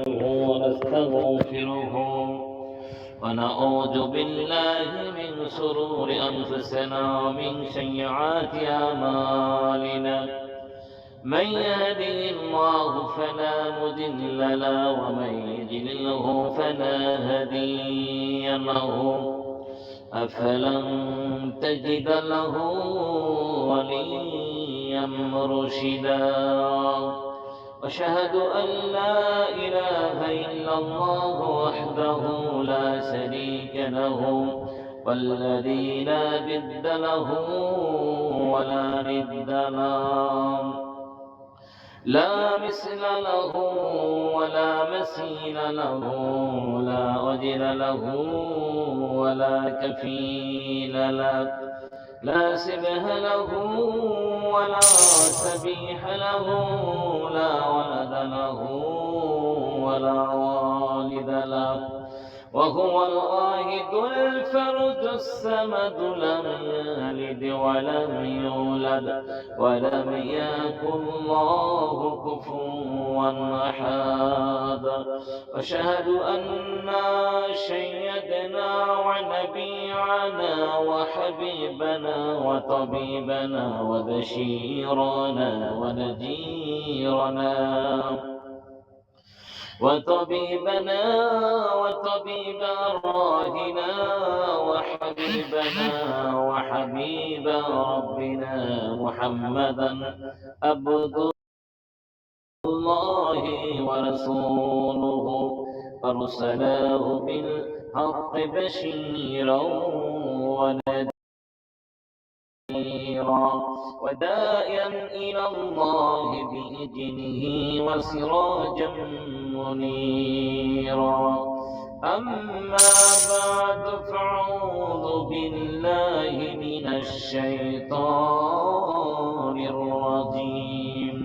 ونستغفره ونعوذ بالله من شرور أنفسنا ومن سيئات أعمالنا من يهده الله فلا مضل له ومن يضلله فلا هادي له أفلم تجد له وليا مرشدا أشهد أن لا إله إلا الله وحده لا شريك له والذي لا ضد له ولا ند له لا مثل له ولا مثيل له لا وزن له ولا كفيل له لا شبه له ولا شبيح له لا ولد له ولا والد له وهو الواحد الفرد الصمد لم يلد ولم يولد ولم يكن له كفوا أحد أشهد أن سيدنا ونبينا وحبيبنا وطبيبنا وبشيرنا ونذيرنا وطبيبنا وطبيب أرواحنا وحبيبنا وحبيب ربنا محمدا عبد الله ورسوله أرسله بالحق بشيرا ونذيرا وداعيا إلى الله بإذنه وسراجا منيرا أما بعد فأعوذ بالله من الشيطان الرجيم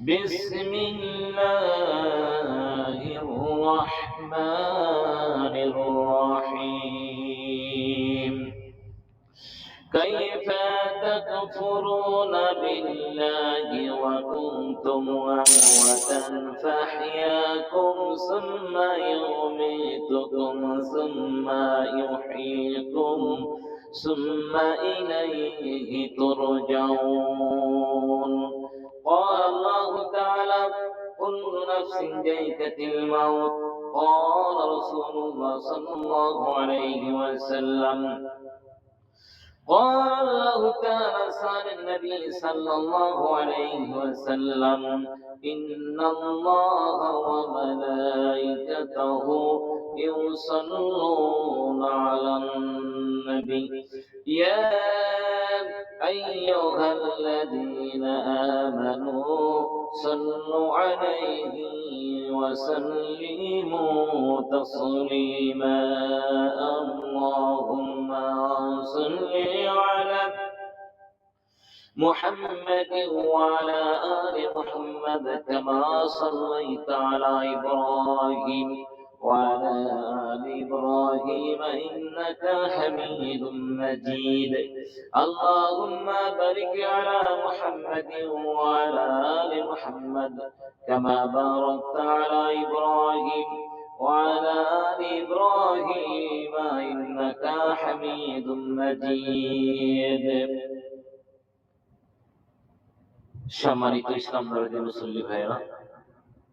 بسم الله الرحمن الرحيم كيف تكفرون بالله وكنتم أمواتا فأحياكم ثم يميتكم ثم يحييكم ثم إليه ترجعون قال الله تعالى كل نفس ذائقة الموت قال رسول الله صلى الله عليه وسلم قال الله تعالى عن النبي صلى الله عليه وسلم إن الله وملائكته يصلون على النبي يا أيها الذين آمنوا صلوا عليه وسلموا تسليما اللهم صل على محمد وعلى آل محمد كما صليت على إبراهيم وعلى آل إبراهيم إنك حميد مجيد اللهم بارك على محمد وعلى آل محمد كما باركت على إبراهيم وعلى آل إبراهيم إنك حميد مجيد সম্মানিত ইসলাম ধর্মের মুসল্লি ভাইরা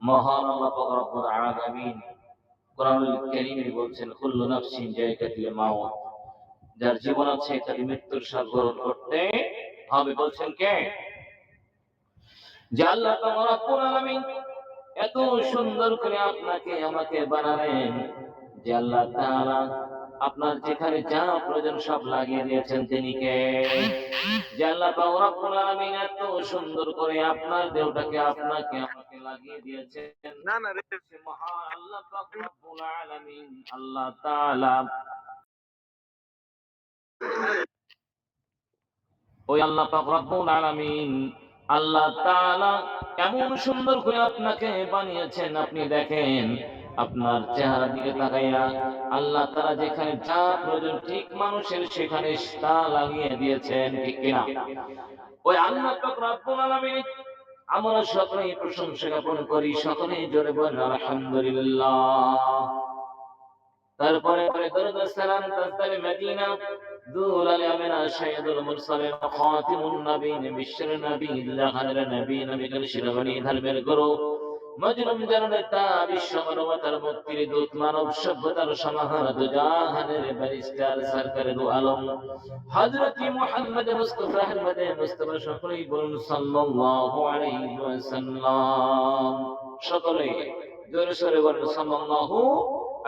মহান আল্লাহ পাক রব্বুল আলামিন কোরআনুল কারীমে বলছেন কুল্লু নাফসিন যায়কাতুল মাউত যার জীবন আছে তাকে মৃত্যুর স্বাদ গ্রহণ করতে হবে বলছেন কে যে আল্লাহ পাক রব্বুল আলামিন এত সুন্দর করে আপনাকে আমাকে বানালেন যে আল্লাহ তাআলা আপনার যেখানে যা প্রয়োজন সব লাগিয়ে দিয়েছেন তিনি কে যে আল্লাহ পাক রব্বুল আলামিন এত সুন্দর করে আপনার দেহটাকে আপনাকে আমাকে লাগিয়ে দিয়েছেন না না রে মহান আল্লাহ পাক রব্বুল আলামিন আল্লাহ তাআলা ওই আল্লাহ পাক রব্বুল আলামিন আল্লাহ তাআলা এমন সুন্দর করে আপনাকে বানিয়েছেন আপনি দেখেন আপনার চেহারা দিকে তাকাইয়া আল্লাহ তাআলা যেখানে যা প্রয়োজন ঠিক মানুষের সেখানে তা লাগিয়ে দিয়েছেন ঠিক কিনা ওই আল্লাহ পাক রব্বুল আলামিন আমরা সকলেই প্রশংসা জ্ঞাপন করি, সকলেই জোরে বলেন আলহামদুলিল্লাহ। তারপরে দরুদ সালাম তাজদারে মদিনা দুলাল আমিনা সাইয়্যিদুল মুরসালিন খাতিমুন নবীন বিশ্বের নবী জাহানের নবী নবীদের শিরোমণি ধর্মের গুরু মজলুম জননেতা বিশ্ব মানবতার মুক্তির দূত মানব সভ্যতার সমাহার দুজাহানের ব্যারিস্টার সরকারে দু আলম হযরত মুহাম্মদ মুস্তাফা আহমদ মুস্তাফা সকলেই বলুন সাল্লাল্লাহু আলাইহি ওয়াসাল্লাম। সকলে জোরে সোরে বলুন সাল্লাল্লাহু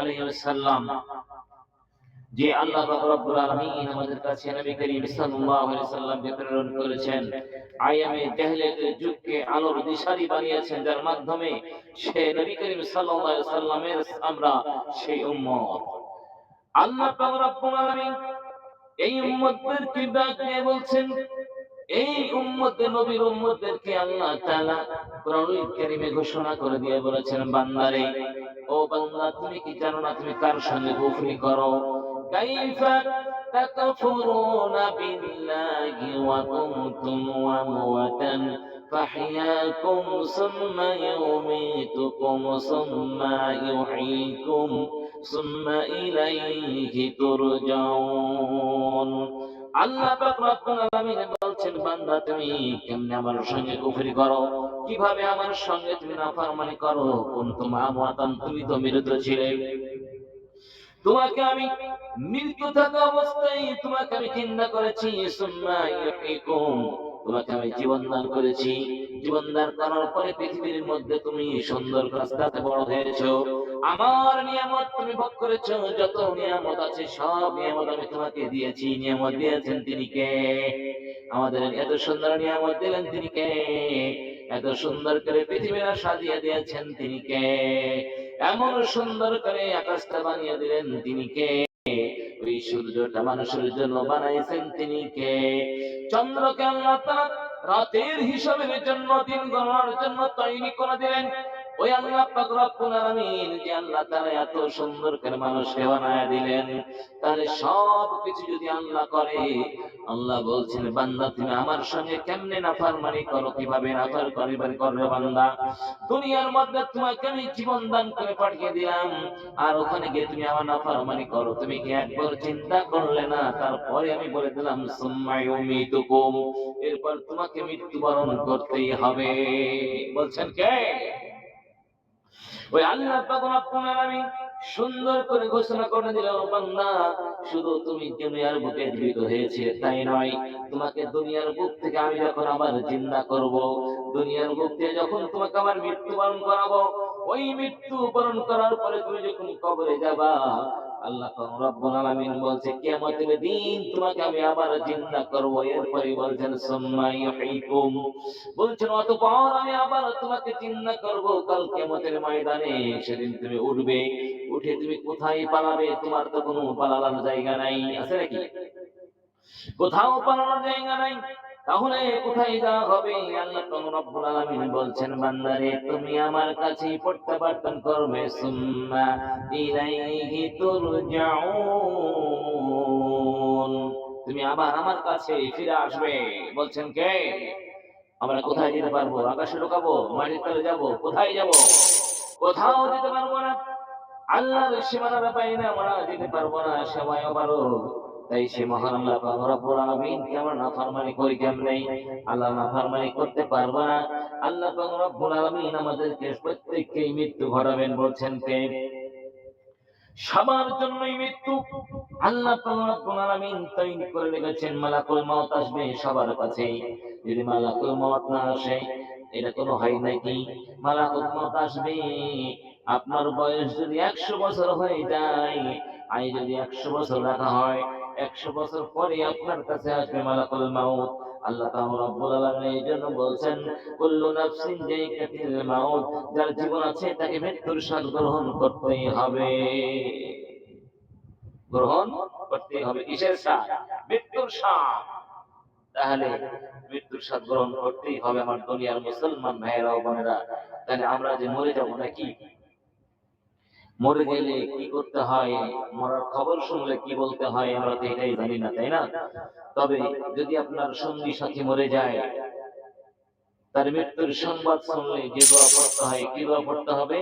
আলাইহি ওয়াসাল্লাম। যে আল্লাহ পাক রব্বুল আলামিন আমাদের কাছে নবী করিম সাল্লাল্লাহু আলাইহি সাল্লামকে প্রেরণ করেছেন, আয়ামে জাহেলিয়াতের যুগকে আলোর দিশারি বানিয়েছেন, যার মাধ্যমে সে নবী করিম সাল্লাল্লাহু আলাইহি সাল্লামের আমরা সেই উম্মত। আল্লাহ পাক রব্বুল আলামিন এই উম্মতদেরকে ডাক দিয়ে বলছেন, এই উম্মতে নবীর উম্মতদেরকে আল্লাহ তাআলা কোরআনুল কারীমে ঘোষণা করে দিয়ে বলেছেন, বান্দারে ও বান্দা তুমি কি জানো না তুমি কার সঙ্গে কুফরি করো? কাইফা তাকফুরুনা বিল্লাহি ওয়া কুনতুম আমওয়াতান ফাহইয়াকুম সুম্মা ইউমীতুকুম সুম্মা ইউহয়ীকুম সুম্মা ইলাইহি তুরজাউন। আল্লাহ পাক রব্বুল আলামিন বলছেন, বান্দা তুমি কেমনে আমার সঙ্গে কুফরি করো, কিভাবে আমার সঙ্গে তুমি নাফরমানি করো? কুনতুম আমওয়াতান, তুমি তো মৃত ছিলে, তোমাকে আমি মৃত্যু থাকা অবস্থায় তোমাকে আমি জিন্দা করেছি, সুম্মা ইউহয়ীকুম, তোমাকে আমি জীবন দান করেছি, জীবন দান করার পরে পৃথিবীর মধ্যে তুমি সুন্দর রাস্তাতে বড় হয়েছো, আমার নিয়ামত তুমি ভোগ করেছো, যত নিয়ামত আছে সব নিয়ামত আমি তোমাকে দিয়েছি। নিয়ামত দিয়েছেন তিনি কে? আমাদের এত সুন্দর নিয়ামত দিলেন তিনি কে? এত সুন্দর করে পৃথিবীটা সাজিয়ে দিয়েছেন তিনি কে? এমন সুন্দর করে আকাশটা বানিয়ে দিলেন তিনি কে? ওই সূর্যটা মানুষের জন্য বানাইছেন তিনি কে? চন্দ্রকে আল্লাহ তাআলা রাতের হিসাবের জন্য, দিন গণনার জন্য তৈরি করে দিলেন। ওই আল্লাহ পাক রব্বুল আলামিন যে আল্লাহ তাআলা এত সুন্দর করে মানুষকে বানায়া দিলেন, তাহলে সব কিছু যদি আল্লাহ করে, আল্লাহ বলছেন, বান্দা তুমি আমার সঙ্গে কেমনে নাফরমানি করো, কিভাবে নাফরমানি করবে বান্দা? দুনিয়ার মধ্যে তোমাকে আমি জীবন দান করে পাঠিয়ে দিলাম, আর ওখানে গিয়ে তুমি আমার নাফরমানি করো, তুমি কি একবার চিন্তা করলে না? তারপরে আমি বলে দিলাম সুম্মা ইউমীতুকুম, এরপর তোমাকে মৃত্যুবরণ করতেই হবে। বলছেন কে? ওই আল্লাহ পাক রব্বুল আলামিন সুন্দর করে ঘোষণা করে দিল, বান্দা শুধু তুমি দুনিয়ার বুকে জীবিত হয়েছে তাই নয়, তোমাকে দুনিয়ার বুক থেকে আমি যখন আবার জিন্দা করব, দুনিয়ার বুক থেকে যখন তোমাকে আবার মৃত্যুবরণ করাবো, ওই মৃত্যুবরণ করার পরে তুমি যখন কবরে যাবা, আল্লাহ পাক রব্বুল আলামিন বলছে কিয়ামতের দিন তোমাকে আমি আবার জিন্দা করব। এরপরে বলছেন সুম্মা ইউহয়ীকুম, বলছেন অতঃপর আমি আবার তোমাকে জিন্দা করব কাল কিয়ামতের ময়দানে। সেদিন তুমি উঠবে, উঠে তুমি কোথায় পালাবে? তোমার তো কোনো পালানোর জায়গা নাই, আছে নাকি? কোথাও পালানোর জায়গা নাই, তাহলে কোথায় যাওয়া হবে? আল্লাহ রব্বুল আলামিন বলছেন, বান্দারে তুমি আমার কাছেই প্রত্যাবর্তন করবে, সুম্মা ইলাইহি তুরজাউন, তুমি আবার আমার কাছে ফিরে আসবে। বলছেন কে? আমরা কোথায় যেতে পারবো? আকাশে ঢোকাবো? মাটির তলে যাবো? কোথায় যাব? কোথাও যেতে পারবো না। আল্লাহর সীমানার বাইরে আমরা যেতে পারবো না, সময় পারো। তাই সে মহান আল্লাহ পাক রব্বুল আলামিন কে আমরা নাফরমানি করি কেমনে? আল্লাহ নাফরমানি করতে পারবো না। আল্লাহ পাক রব্বুল আলামিন আমাদেরকে প্রত্যেককে মৃত্যু ঘটাবেন। বলছেন কে? সবার জন্যই মৃত্যু আল্লাহ পাক রব্বুল আলামিন তৈরি করে রেখেছেন। মালাকুল মউত আসবে সবার কাছেই। যদি মালাকুল মউত না আসে, এটা কোনো হয় নাকি? মালাকুল মউত আসবে, আপনার বয়স যদি 100 বছর হয়ে যায়, আয় যদি 100 বছর রাখা হয়, 100 বছর পরে আপনার কাছে আসবে মালাকুল মউত। আল্লাহ তাআলা রব্বুল আলামিন এই জন্য বলছেন, কুল্লু নাফসিন যায়কাতুল মাউত, যার জীবন আছে তাকে মৃত্যুর স্বাদ গ্রহণ করতেই হবে। গ্রহণ করতেই হবে কিসের স্বাদ? মৃত্যুর স্বাদ। তাহলে মৃত্যুর স্বাদ গ্রহণ করতেই হবে আমার দুনিয়ার মুসলমান ভাইয়েরা ও বোনেরা। তাহলে আমরা যে মরে যাব নাকি? মরে গেলে কি করতে হয়, মরার খবর শুনলে কি বলতে হয়, আমরা তো এটাই জানি না, তাই না? তবে যদি আপনার সঙ্গী সাথী মরে যায়, তার মৃত্যুর সংবাদ শুনলে যে দোয়া পড়তে হয়, কি দোয়া পড়তে হবে?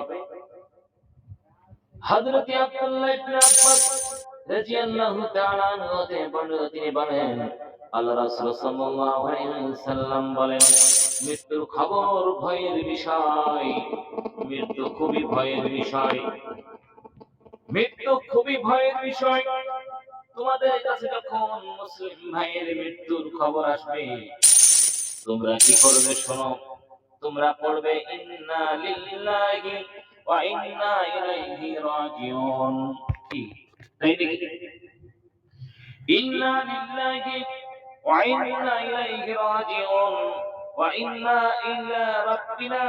হযরত আব্দুল্লাহ ইবনে আব্বাস রাদিয়াল্লাহু তাআলা আনহু হতে বর্ণিত, তিনি বলেন আল্লাহ রাসূল সাল্লাল্লাহু আলাইহি ওয়াসাল্লাম বলেন, মৃত্যুর খবর ভয়ের বিষয়, মৃত্যু খুবই ভয়ের বিষয়, মৃত্যু খুবই ভয়ের বিষয়। তোমাদের কাছে যখন মুসলিম ভাইয়ের মৃত্যুর খবর আসবে, তোমরা কি করবে শোনো। তোমরা পড়বে ইন্না লিল্লাহি ওয়া ইন্না ইলাইহি রাজিউন। কি তাই নাকি? ইন্না লিল্লাহি ওয়া ইন্না ইলাইহি রাজিউন ওয়া ইন্না ইলা রাব্বিনা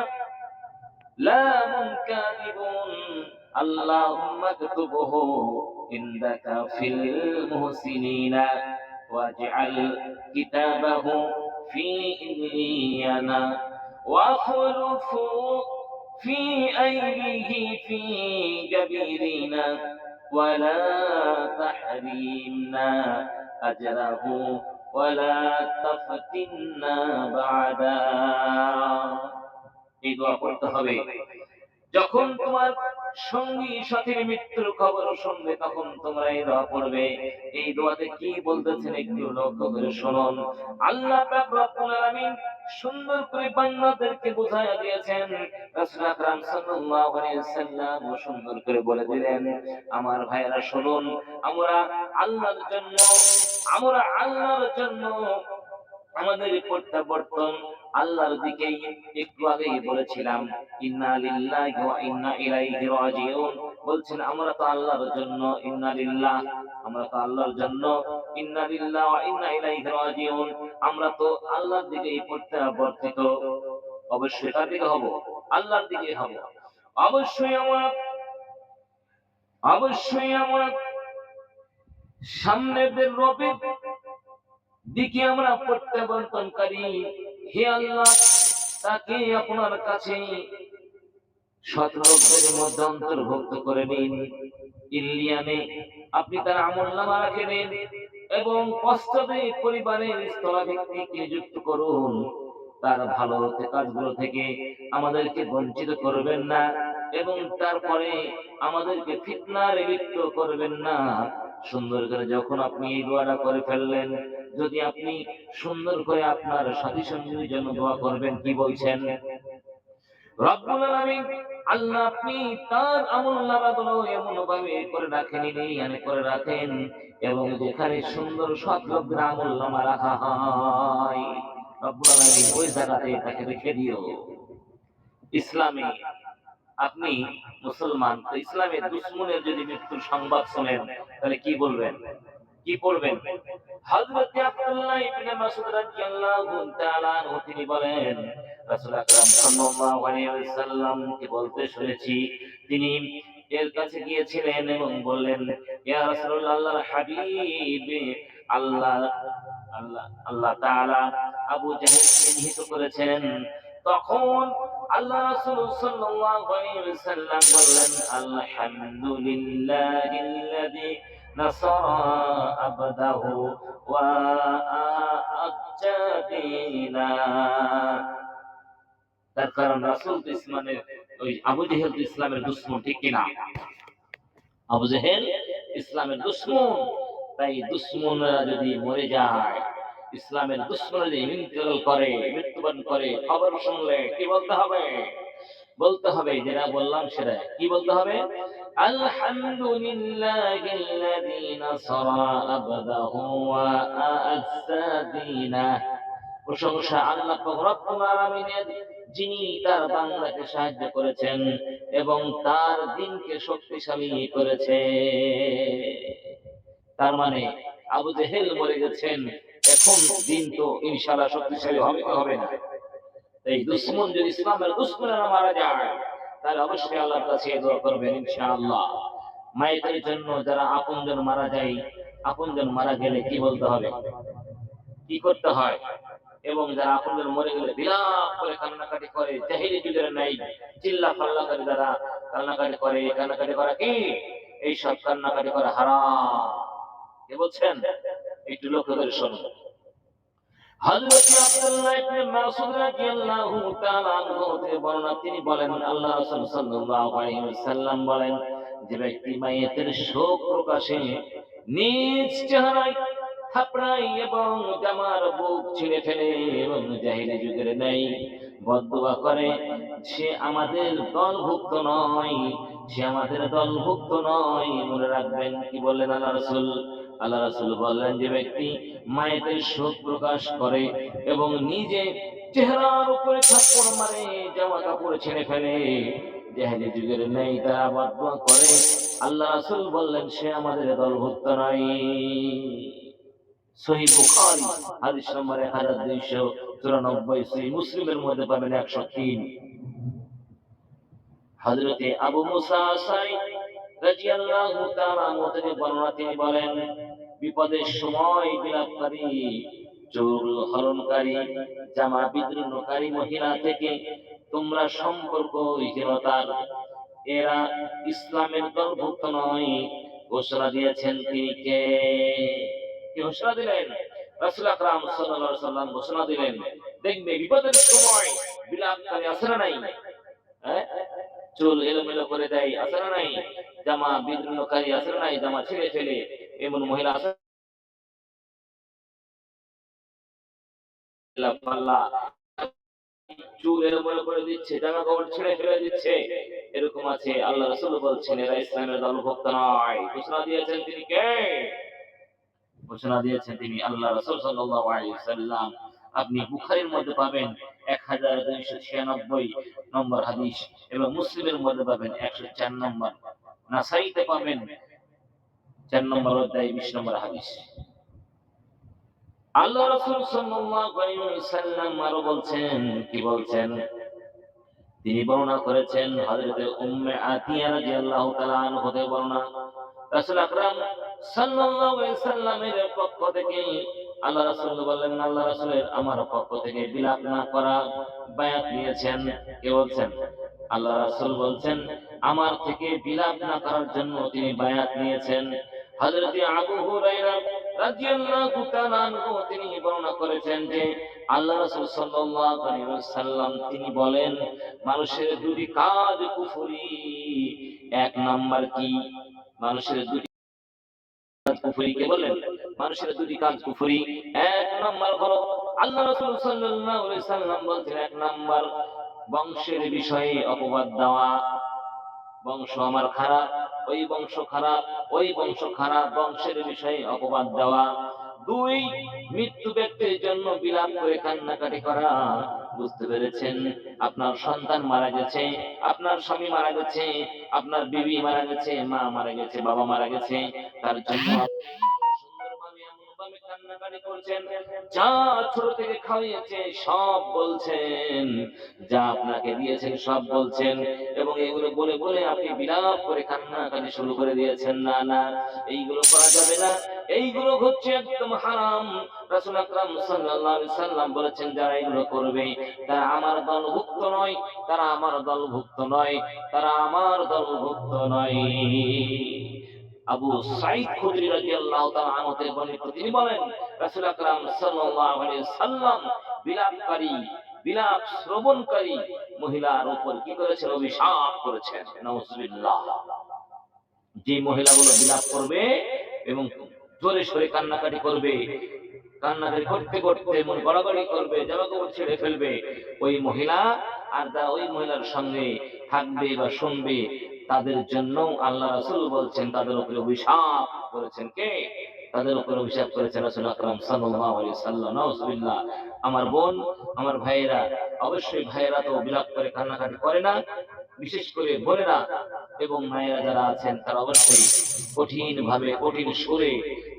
লা মুনকাদিবুন। আল্লাহুম্মা আকতুবহু ইনদাকা ফিল মুহসিনিনা ওয়াজআল কিতাবাহু ফি ইল্লিয়ানা واخلفه في أيده في جبيرنا ولا تحرمنا أجره ولا تفتنا بعدا। এই দোয়া করতে হবে যখন তোমার সঙ্গী সাথীর মৃত্যুর খবর শুনবে, তখন তোমরা এই দোয়া পড়বে। এই দোয়াতে কি বলতেছেন একটু লক্ষ্য করে শুনুন। আল্লাহ পাক রব্বুল আলামিন সুন্দর করে বান্দাদেরকে বুঝাইয়া দিয়েছেন। রাসূল আকরাম সাল্লাল্লাহু আলাইহি ওয়াসাল্লাম সুন্দর করে বলে দিলেন, আমার ভাইয়েরা শুনুন, আমরা আল্লাহর জন্য, আমরা আল্লাহর জন্য আমাদের প্রত্যাবর্তন আল্লাহর দিকেই। একটু আগেই বলেছিলাম ইন্না লিল্লাহি ওয়া ইন্না ইলাইহি রাজিউন, বলছেন আমরা তো আল্লাহর জন্য, ইন্না লিল্লাহ, আমরা তো আল্লাহর জন্য, ইন্না লিল্লাহি ওয়া ইন্না ইলাইহি রাজিউন, আমরা তো আল্লাহর দিকেই প্রত্যাবর্তিত। অবশ্যই কার দিকে হব? আল্লাহর দিকে হব। অবশ্যই আমরা, অবশ্যই আমরা সামনের রবের দিকে আমরা প্রত্যাবর্তনকারী। হে আল্লাহ, তাকে আপনার কাছে সৎ লোকদের মধ্যে অন্তর্ভুক্ত করে নিন। ইল্লিয়ানে আপনি তার আমলনামা রাখে নিন এবং পশ্চাতে পরিবারের স্থলাভিত্তিকে নিযুক্ত করুন। তার ভালো কাজগুলো থেকে আমাদেরকে বঞ্চিত করবেন না এবং তারপরে আমাদেরকে ফিতনার লিপ্ত করবেন না। সুন্দর করে যখন আপনি এই দোয়াটা করে ফেললেন, যদি আপনি সুন্দর করে আপনার সাথী সঙ্গীর জন্য দোয়া করবেন, কি বলছেন? রব্বুল আলামিন আল্লাহ আপনি তার আমলনামাগুলো এমন ভাবে করে রাখেন, ইলিয়ানে করে রাখেন, এবং যেখানে সুন্দর সৎ লোকদের আমলনামা রাখা হয়, রব্বুল আলামিন ওই জায়গাতে তাকে রেখে দিও। ইসলামে আপনি মুসলমান, তো ইসলামের দুশমনের যদি মৃত্যুর সংবাদ শোনেন, তাহলে কি বলবেন, কি পড়বেন? হযরত আব্দুল্লাহ ইবনে মাসউদ রাদিয়াল্লাহু তাআলা আনহু তিনি বলেন, রাসূল আকরাম সাল্লাল্লাহু আলাইহি ওয়াসাল্লাম কে বলতে শুনেছি, তিনি এর কাছে গিয়েছিলেন এবং বললেন, ইয়া রাসূলুল্লাহ, আল্লাহর হাবিব, আল্লাহ আল্লাহ আল্লাহ তাআলা আবু জাহেলকে নিহত করেছেন। তখন আল্লাহ রাসূল সাল্লাল্লাহু আলাইহি ওয়াসাল্লাম বললেন, আলহামদুলিল্লাহিল্লাযী নাসারা আবদাহু ওয়া আজ্জাদিনা। তার কারণ রাসূল তো ইসলামের, ওই আবু জেহেল তো ইসলামের দুশমন, ঠিক কিনা? আবু জেহেল ইসলামের দুশমন। তাই দুশমনরা যদি মরে যায়, ইসলামের দুশমনরা যদি ইন্তেকাল করে, মৃত্যুবরণ করে, খবর শুনলে কি বলতে হবে? বলতে হবে যেটা বললাম সেটা। কি বলতে হবে? আলহামদুলিল্লাহিল্লাযী নাসারা আবদাহু ওয়া আ'আজ্জাদিনা। প্রশংসা আল্লাহ পাক রব্বুল আলামিনের, যিনি তার বান্দাকে সাহায্য করেছেন এবং তার দ্বীনকে শক্তিশালী করেছে। তার মানে আবু জেহেল মরে গেছেন, এখন দ্বীন তো ইনশাআল্লাহ শক্তিশালী হবে কি হবে না? এই দুশমন যদি ইসলামের দুশমনেরা মারা যায়, তাহলে অবশ্যই আল্লাহর কাছে দোয়া করবেন ইনশাআল্লাহ। মায়েদের জন্য যারা আপনজন মারা যায়, আপনজন মারা গেলে কি বলতে হবে, কি করতে হয়? এবং যারা আপনজন মরে গেলে বিলাপ করে কান্নাকাটি করে, জাহিলি যুগের নাই চিল্লা ফাল্লা করে যারা কান্নাকাটি করে, কান্নাকাটি করা কি? এই সব কান্নাকাটি করা হারাম। কে বলছেন? একটু লক্ষ্য করে শুনুন। হযরত আব্দুল্লাহ ইবনে মাসউদ রাদিয়াল্লাহু তাআলা আনহু থেকে বর্ণনা তিনি বলেন আল্লাহ রাসূল সাল্লাল্লাহু আলাইহি ওয়াসাল্লাম বলেন যে ব্যক্তি মাইয়াতের শোক প্রকাশে নিজ চেহারায় থাপড়ায় এবং জামার বুক ছিঁড়ে ফেলে এবং জাহিলি যুগের ন্যায় বদদুয়া করে সে আমাদের দলভুক্ত নয়, সে আমাদের দলভুক্ত নয়। মনে রাখবেন কি বললেন আল্লাহ রাসূল? আল্লাহ রাসূল বললেন যে ব্যক্তি মায়েদের শোক প্রকাশ করে এবং নিজে চেহারার উপরে থাপ্পড় মারে, জামা কাপড় ছেড়ে ফেলে, জাহেলি যুগের নেই তারা বদদুয়া করে, আল্লাহ রাসূল বললেন সে আমাদের দলভুক্ত নয়। সহিহ বুখারী হাদিস নম্বর 1294, সহিহ মুসলিমের মধ্যে পাবেন 103। হযরতে আবু মুসা আশআরী রাদিয়াল্লাহু তাআলা আনহু থেকে বর্ণনা তিনি বলেন বিপদের সময় বিলাপকারী, চুল হরণকারী, জামা বিদীর্ণকারী মহিলা থেকে তোমরা সম্পর্কহীনতার, এরা ইসলামের দলভুক্ত নয়। ঘোষণা দিয়েছেন তিনি কে? কি ঘোষণা দিলেন? রাসূল আকরাম সাল্লাল্লাহু আলাইহি সাল্লাম ঘোষণা দিলেন দেখবে বিপদের সময় বিলাপকারী আছে না নাই? হ্যাঁ, চুল এলোমেলো করে দেয় আছে না নাই? জামা বিদীর্ণকারী আছে না নাই? জামা ছিঁড়ে ফেলে এমন মহিলা আছে না? পাল্লা চুল এলোমেলো করে দিচ্ছে, জামা কাপড় ছিঁড়ে ফেলে দিচ্ছে, এরকম আছে। আল্লাহ রাসূল বলছেন এরা ইসলামের দলভুক্ত নয়। ঘোষণা দিয়েছেন তিনি কে? ঘোষণা দিয়েছেন তিনি আল্লাহ রাসূল সাল্লাল্লাহু আলাইহি ওয়াসাল্লাম। আপনি বুখারীর মধ্যে পাবেন 1296 নম্বর হাদিস এবং মুসলিমের মধ্যে পাবেন 104 নম্বর, নাসাইতে পাবেন 4 নম্বর অধ্যায় 20 নম্বর হাদিস। আল্লাহ রাসূল সাল্লাল্লাহু আলাইহি ওয়াসাল্লাম আরো বলছেন, কি বলছেন? তিনি বর্ণনা করেছেন হযরতে উম্মে আতিয়া রাদিয়াল্লাহু তাআলা আনহা হতে বর্ণনা রাসূল আকরাম সাল্লাল্লাহু আলাইহি সাল্লামের পক্ষ থেকে আল্লাহ রাসূল বললেন আল্লাহ রাসূলের আমার পক্ষ থেকে বিলাপ না করা বায়াত নিয়েছেন। কে বলছেন? আল্লাহ রাসূল বলছেন আমার থেকে বিলাপ না করার জন্য তিনি বায়াত নিয়েছেন। হযরত আবু হুরায়রা রাদিয়াল্লাহু তাআলা আনহু তিনি বর্ণনা করেছেন যে আল্লাহ রাসূল সাল্লাল্লাহু আলাইহি ওয়াসাল্লাম তিনি বলেন মানুষের দুটি কাজ কুফরি। এক নাম্বার কি? মানুষের দুটি কাজ কুফরি। কে বলেন? মানুষের দুটি কাজ কুফরি। এক নাম্বার হলো আল্লাহ রাসূল সাল্লাল্লাহু আলাইহি সাল্লাম বলছেন এক নাম্বার বংশের বিষয়ে অপবাদ দেওয়া। বংশ আমার খারাপ, ওই বংশ খারাপ, ওই বংশ খারাপ, বংশের বিষয়ে অপবাদ দেওয়া। দুই, মৃত্যু ব্যক্তির জন্য বিলাপ করে কান্নাকাটি করা। বুঝতে পেরেছেন? আপনার সন্তান মারা গেছে, আপনার স্বামী মারা গেছে, আপনার বিবি মারা গেছে, মা মারা গেছে, বাবা মারা গেছে, তার জন্য সুন্দরভাবে এমনভাবে কান্নাকাটি করছেন, যা ছোট থেকে খাওয়িয়েছে সব বলছেন, যা আপনাকে দিয়েছেন সব বলছেন, এবং এগুলো বলে বলে আপনি বিলাপ করে কান্নাকাটি শুরু করে দিয়েছেন। না না, এইগুলো করা যাবে না, এইগুলো হচ্ছে একদম হারাম। রাসূল আকরাম সাল্লাল্লাহু আলাইহি সাল্লাম বলেছেন যারা এগুলো করবে তারা আমার দলভুক্ত নয়, তারা আমার দলভুক্ত নয়, তারা আমার দলভুক্ত নয়। আবু সাঈদ খুদরি রাদিয়াল্লাহু তাআলা আনহু থেকে বর্ণিত তিনি বলেন রাসূল আকরাম সাল্লাল্লাহু আলাইহি সাল্লাম বিলাপকারী, বিলাপ শ্রবণকারী মহিলার উপর কি করেছেন? অভিশাপ করেছেন। নাউজুবিল্লাহ। যে মহিলাগুলো বিলাপ করবে এবং জোরে সোরে কান্নাকাটি করবে, কান্নাকাটি করতে করতে মন গড়াগড়ি করবে, জামা কাপড় ছেড়ে ফেলবে, ওই মহিলা আর যারা ওই মহিলার সঙ্গে থাকবে বা শুনবে তাদের জন্য আল্লাহ রাসূল বলছেন তাদের উপরে অভিশাপ করেছেন। কে? তাদের উপরে অভিশাপ করেছেন রাসূল আকরাম সাল্লাল্লাহু আলাইহি সাল্লাম। নাউজুবিল্লাহ। আমার বোন, আমার ভাইয়েরা, অবশ্যই ভাইয়েরা তো বিলাপ করে কান্নাকাটি করে না, বিশেষ করে বোনেরা এবং মায়েরা যারা আছেন তারা অবশ্যই কঠিন ভাবে কঠিন সুরে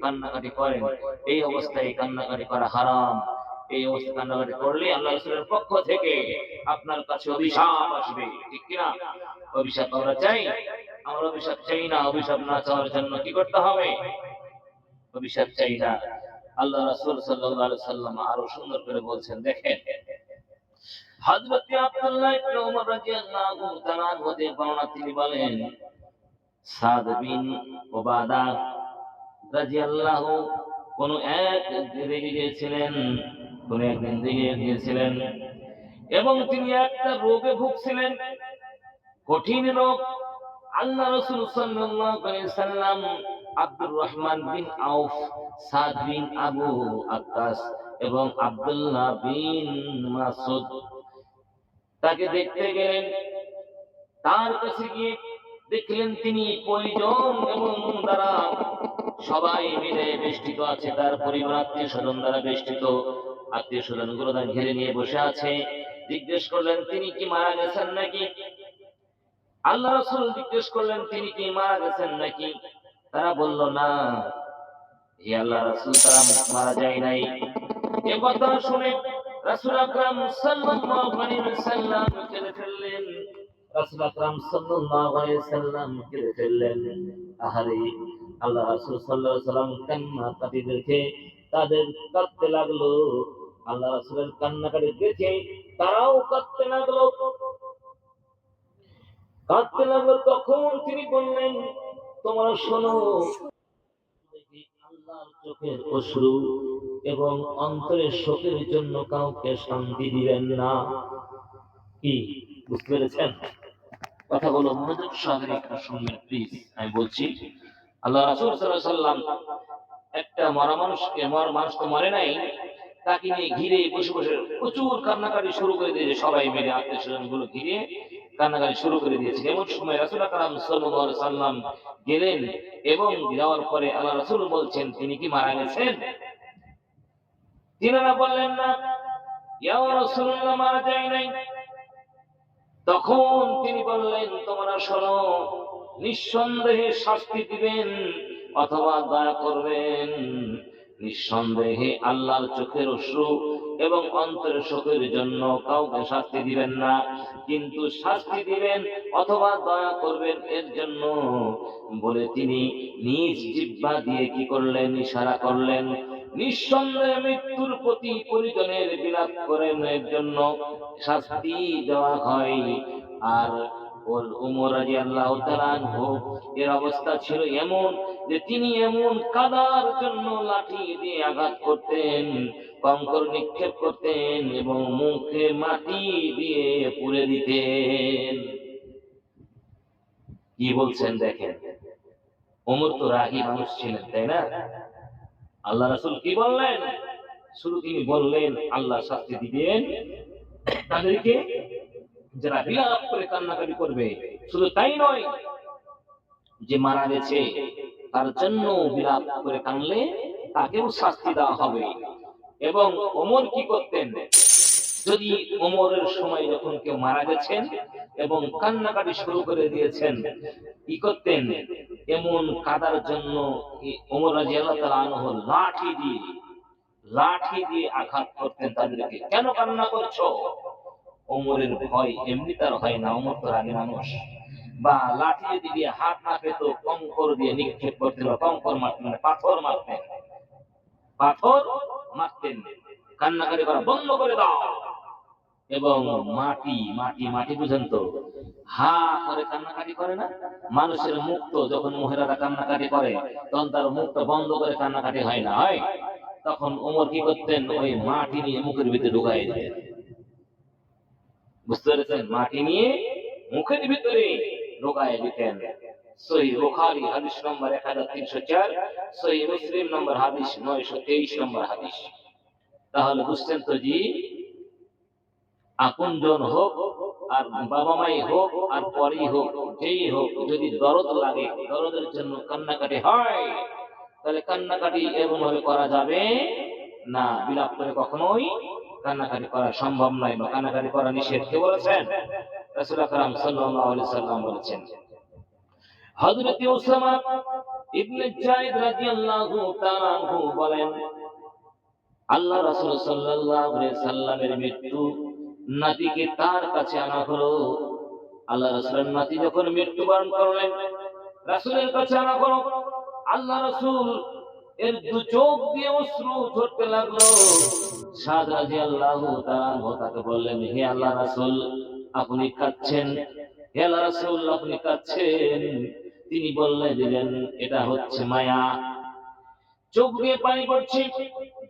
কান্নাকাটি করেন। এই অবস্থায় কান্নাকাটি করা হারাম। এই অবস্থায় কান্নাকাটি করলে আল্লাহ রাসূলের পক্ষ থেকে আপনার কাছে অভিশাপ আসবে। ঠিক কিনা? অভিশাপ আমরা চাই? আমরা অভিশাপ চাই না। অভিশাপ না চাওয়ার জন্য কি করতে হবে? অভিশাপ চাই না। আল্লাহ রাসূল সাল্লাল্লাহু আলাইহি সাল্লাম আরো সুন্দর করে বলছেন দেখেন হযরত আব্দুল্লাহ ইবনে উমর রাদিয়াল্লাহু তাআলা আনহু হতে বর্ণনা তিনি বলেন সাদ বিন উবাদা রাদিয়াল্লাহু কোন এক রেগে গিয়েছিলেন কোন একদিন দিয়ে গিয়েছিলেন এবং তিনি একটা রোগে ভুগছিলেন, কঠিন রোগ। আল্লাহ রাসূল সাল্লাল্লাহু আলাইহি সাল্লাম আব্দুর রহমান বিন আউফ, সাদ বিন আবু আক্কাস এবং আব্দুল্লাহ বিন মাসউদ তাকে দেখতে গেলেন। তার কাছে গিয়ে দেখলেন তিনি পরিজন এবং দ্বারা সবাই মিলে বেষ্টিত আছে, তার পরিবার আত্মীয় স্বজন দ্বারা বেষ্টিত, আত্মীয় স্বজন গুলো তাকে ঘিরে নিয়ে বসে আছে। জিজ্ঞেস করলেন তিনি কি মারা গেছেন নাকি? আল্লাহ রাসূল জিজ্ঞেস করলেন তিনি কি মারা গেছেন নাকি? তারা বলল না, হে আল্লাহ রাসূল, তারা মারা যায় নাই। এ কথা শুনে রাসূল আকরাম সাল্লাল্লাহু আলাইহি ওয়াসাল্লাম কেঁদে ফেললেন। রাসূল আকরাম সাল্লাল্লাহু আলাইহি ওয়াসাল্লাম কেঁদে ফেললেন। আহারে, আল্লাহ রাসূল সাল্লাল্লাহু আলাইহি ওয়াসাল্লাম কান্নাকাটি দেখে তাদের কাঁদতে লাগলো। আল্লাহ রাসূলের কান্নাকাটি দেখে তারাও কাঁদতে লাগলো। তখন তিনি বললেন, তোমরা শোনো, আল্লাহর চোখের অশ্রু এবং অন্তরের শোকের জন্য কাউকে শান্তি দিবেন না। কি বুঝতে পেরেছেন? কথাগুলো মনোযোগ সহকারে একটু শুনবেন প্লিজ। আমি বলছি, আল্লাহ রাসূল সাল্লাল্লাহু আলাইহি ওয়াসাল্লাম একটা মানুষ তো মরে নাই, তাকে নিয়ে ঘিরে বসে বসে প্রচুর কান্নাকাটি শুরু করে দিয়েছে। সবাই মিলে আত্মীয় স্বজন গুলো ঘিরে কান্নাকাটি শুরু করে দিয়েছে। এমন সময় রাসূল আকরাম সাল্লাল্লাহু আলাইহি ওয়াসাল্লাম গেলেন এবং যাওয়ার পরে আল্লাহ রাসূল বলছেন তিনি কি মারা গেছেন? তিনারা বললেন না, ইয়া রাসূলুল্লাহ, মারা যায় নাই। তখন তিনি বললেন, তোমরা শোনো, নিঃসন্দেহে শাস্তি দিবেন অথবা দয়া করবেন। নিঃসন্দেহে আল্লাহর চোখের অশ্রু এবং অন্তরের শোকের জন্য কাউকে শাস্তি দিবেন না, কিন্তু শাস্তি দিবেন অথবা দয়া করবেন এর জন্য বলে তিনি নিজ জিহ্বা দিয়ে কি করলেন? ইশারা করলেন। নিঃসন্দেহে মৃত্যুর প্রতি পরিজনের বিলাপ করেন এর জন্য শাস্তি দেওয়া হয়। আর ওর উমর রাদিয়াল্লাহু তাআলা আনহু এর অবস্থা ছিল এমন যে তিনি এমন কাদার জন্য লাঠি দিয়ে আঘাত করতেন, কঙ্কর নিক্ষেপ করতেন এবং মুখে মাটি দিয়ে পুড়ে দিতেন। কি বলছেন দেখেন, ওমর তো রাগী মানুষ ছিলেন, তাই না? আল্লাহ রাসূল কি বললেন? শুধু তিনি বললেন আল্লাহ শাস্তি দিবেন তাদেরকে যারা বিলাপ করে কান্নাকাটি করবে। শুধু তাই নয়, যে মারা গেছে তার জন্য বিলাপ করে কানলে তাকেও শাস্তি দেওয়া হবে। এবং ওমর কি করতেন? যদি ওমরের সময় যখন কেউ মারা গেছেন এবং কান্নাকাটি শুরু করে দিয়েছেন, কি করতেন? এমন কাদার জন্য ওমর রাদিয়াল্লাহু তাআলা আনহু লাঠি দিয়ে আঘাত করতেন তাদেরকে। কেন কান্না করছো? ওমরের ভয় এমনি তার হয় না, ওমর তো রাগী মানুষ। বা লাঠি যদি দিয়ে হাত না পেত, কঙ্কর দিয়ে নিক্ষেপ করতেন, কঙ্কর মারতেন, পাথর মারতেন। কান্নাকাটি করা বন্ধ করে দাও। এবং মাটি মাটি মাটি বুঝেন তো, হা করে কান্নাকাটি করে না? মানুষের মুখ তো যখন মহিলারা কান্নাকাটি করে তখন তার মুখটা বন্ধ করে কান্নাকাটি হয় না, হয়? তখন ওমর কি করতেন? ওই মাটি নিয়ে মুখের ভিতরে ঢুকাই দিতেন। বুঝতে পেরেছেন? মাটি নিয়ে মুখের ভিতরে ঢোকায় দিতেন। সহিহ বুখারী হাদিস নম্বর 1304, সহিহ মুসলিম নম্বর হাদিস 923 নম্বর হাদিস। তাহলে বুঝছেন তো জি, আপনজন হোক আর বাবা মাই হোক আর পরেই হোক, যেই হোক, যদি দরদ লাগে, দরদের জন্য কান্নাকাটি হয়, তাহলে কান্নাকাটি এমন ভাবে করা যাবে না। বিলাপ করে কখনোই কান্নাকাটি করা সম্ভব নয়, বা কান্নাকাটি করা নিষেধ। কে বলেছেন? রাসূল আকরাম সাল্লাল্লাহু আলাইহি সাল্লাম বলেছেন। হযরত উসামা ইবনে যায়েদ রাদিয়াল্লাহু তাআলা আনহু বলেন, আল্লাহ রাসূল সাল্লাল্লাহু আলাইহি সাল্লামের মৃত্যু নাতিকে তার কাছে আনা হলো। আল্লাহ রাসূলের নাতি যখন মৃত্যুবরণ করলেন, রাসূলের কাছে আনা হলো। আল্লাহ রাসূল এর দু চোখ দিয়ে অশ্রু ঝরতে লাগলো। সাদ রাদিয়াল্লাহু তাআলা আনহু তাকে বললেন, হে আল্লাহ রাসূল, আপনি কাঁদছেন? হে আল্লাহ রাসূল, আপনি কাঁদছেন? তিনি বললেন দিলেন, এটা হচ্ছে মায়া। চোখ দিয়ে পানি পড়ছে,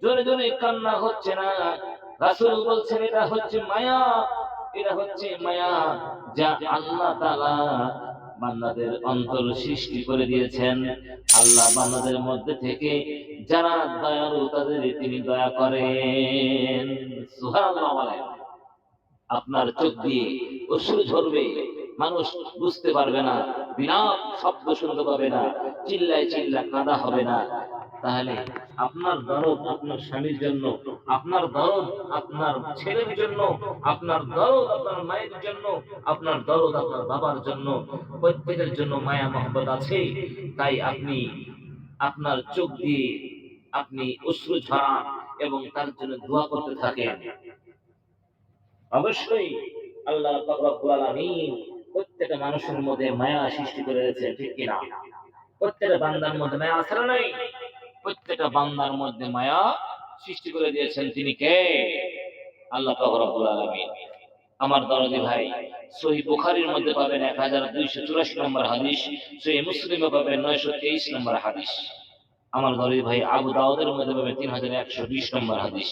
জোরে জোরে কান্না হচ্ছে না। রাসূল বলছেন এটা হচ্ছে মায়া, এটা হচ্ছে মায়া যা আল্লাহ তাআলা বান্দাদের অন্তর সৃষ্টি করে দিয়েছেন। আল্লাহ বান্দাদের মধ্যে থেকে যারা দয়ালু তাদের তিনি দয়া করেন। সুবহানাল্লাহ বলেন। আপনার চোখ দিয়ে অশ্রু ঝরবে, মানুষ বুঝতে পারবে না, বিলাপ শব্দ শুনতে পাবে না, চিল্লায় চিল্লা কাঁদা হবে না। তাহলে আপনার দরদ আপনার স্বামীর জন্য, আপনার দরদ আপনার ছেলের জন্য, আপনার দরদ আপনার মায়ের জন্য, আপনার দরদ আপনার বাবার জন্য, প্রত্যেকের জন্য মায়া মহব্বত আছে। তাই আপনি আপনার চোখ দিয়ে আপনি অশ্রু ঝরান এবং তার জন্য দোয়া করতে থাকেন। অবশ্যই আল্লাহ পাক রব্বুল আলামিন প্রত্যেকটা মানুষের মধ্যে মায়া সৃষ্টি করে দিয়েছেন, ঠিক কিনা? প্রত্যেকটা বান্দার মধ্যে মায়া আছে না নাই? প্রত্যেকটা বান্দার মধ্যে মায়া সৃষ্টি করে দিয়েছেন তিনি কে? আল্লাহ পাক রব্বুল আলামিন। আমার দরদি ভাই, সহিহ বুখারীর মধ্যে পাবেন 1284 নম্বর হাদিস, সহিহ মুসলিমে পাবেন 923 নম্বর হাদিস। আমার দরদি ভাই, আবু দাউদের মধ্যে পাবেন 3120 নম্বর হাদিস।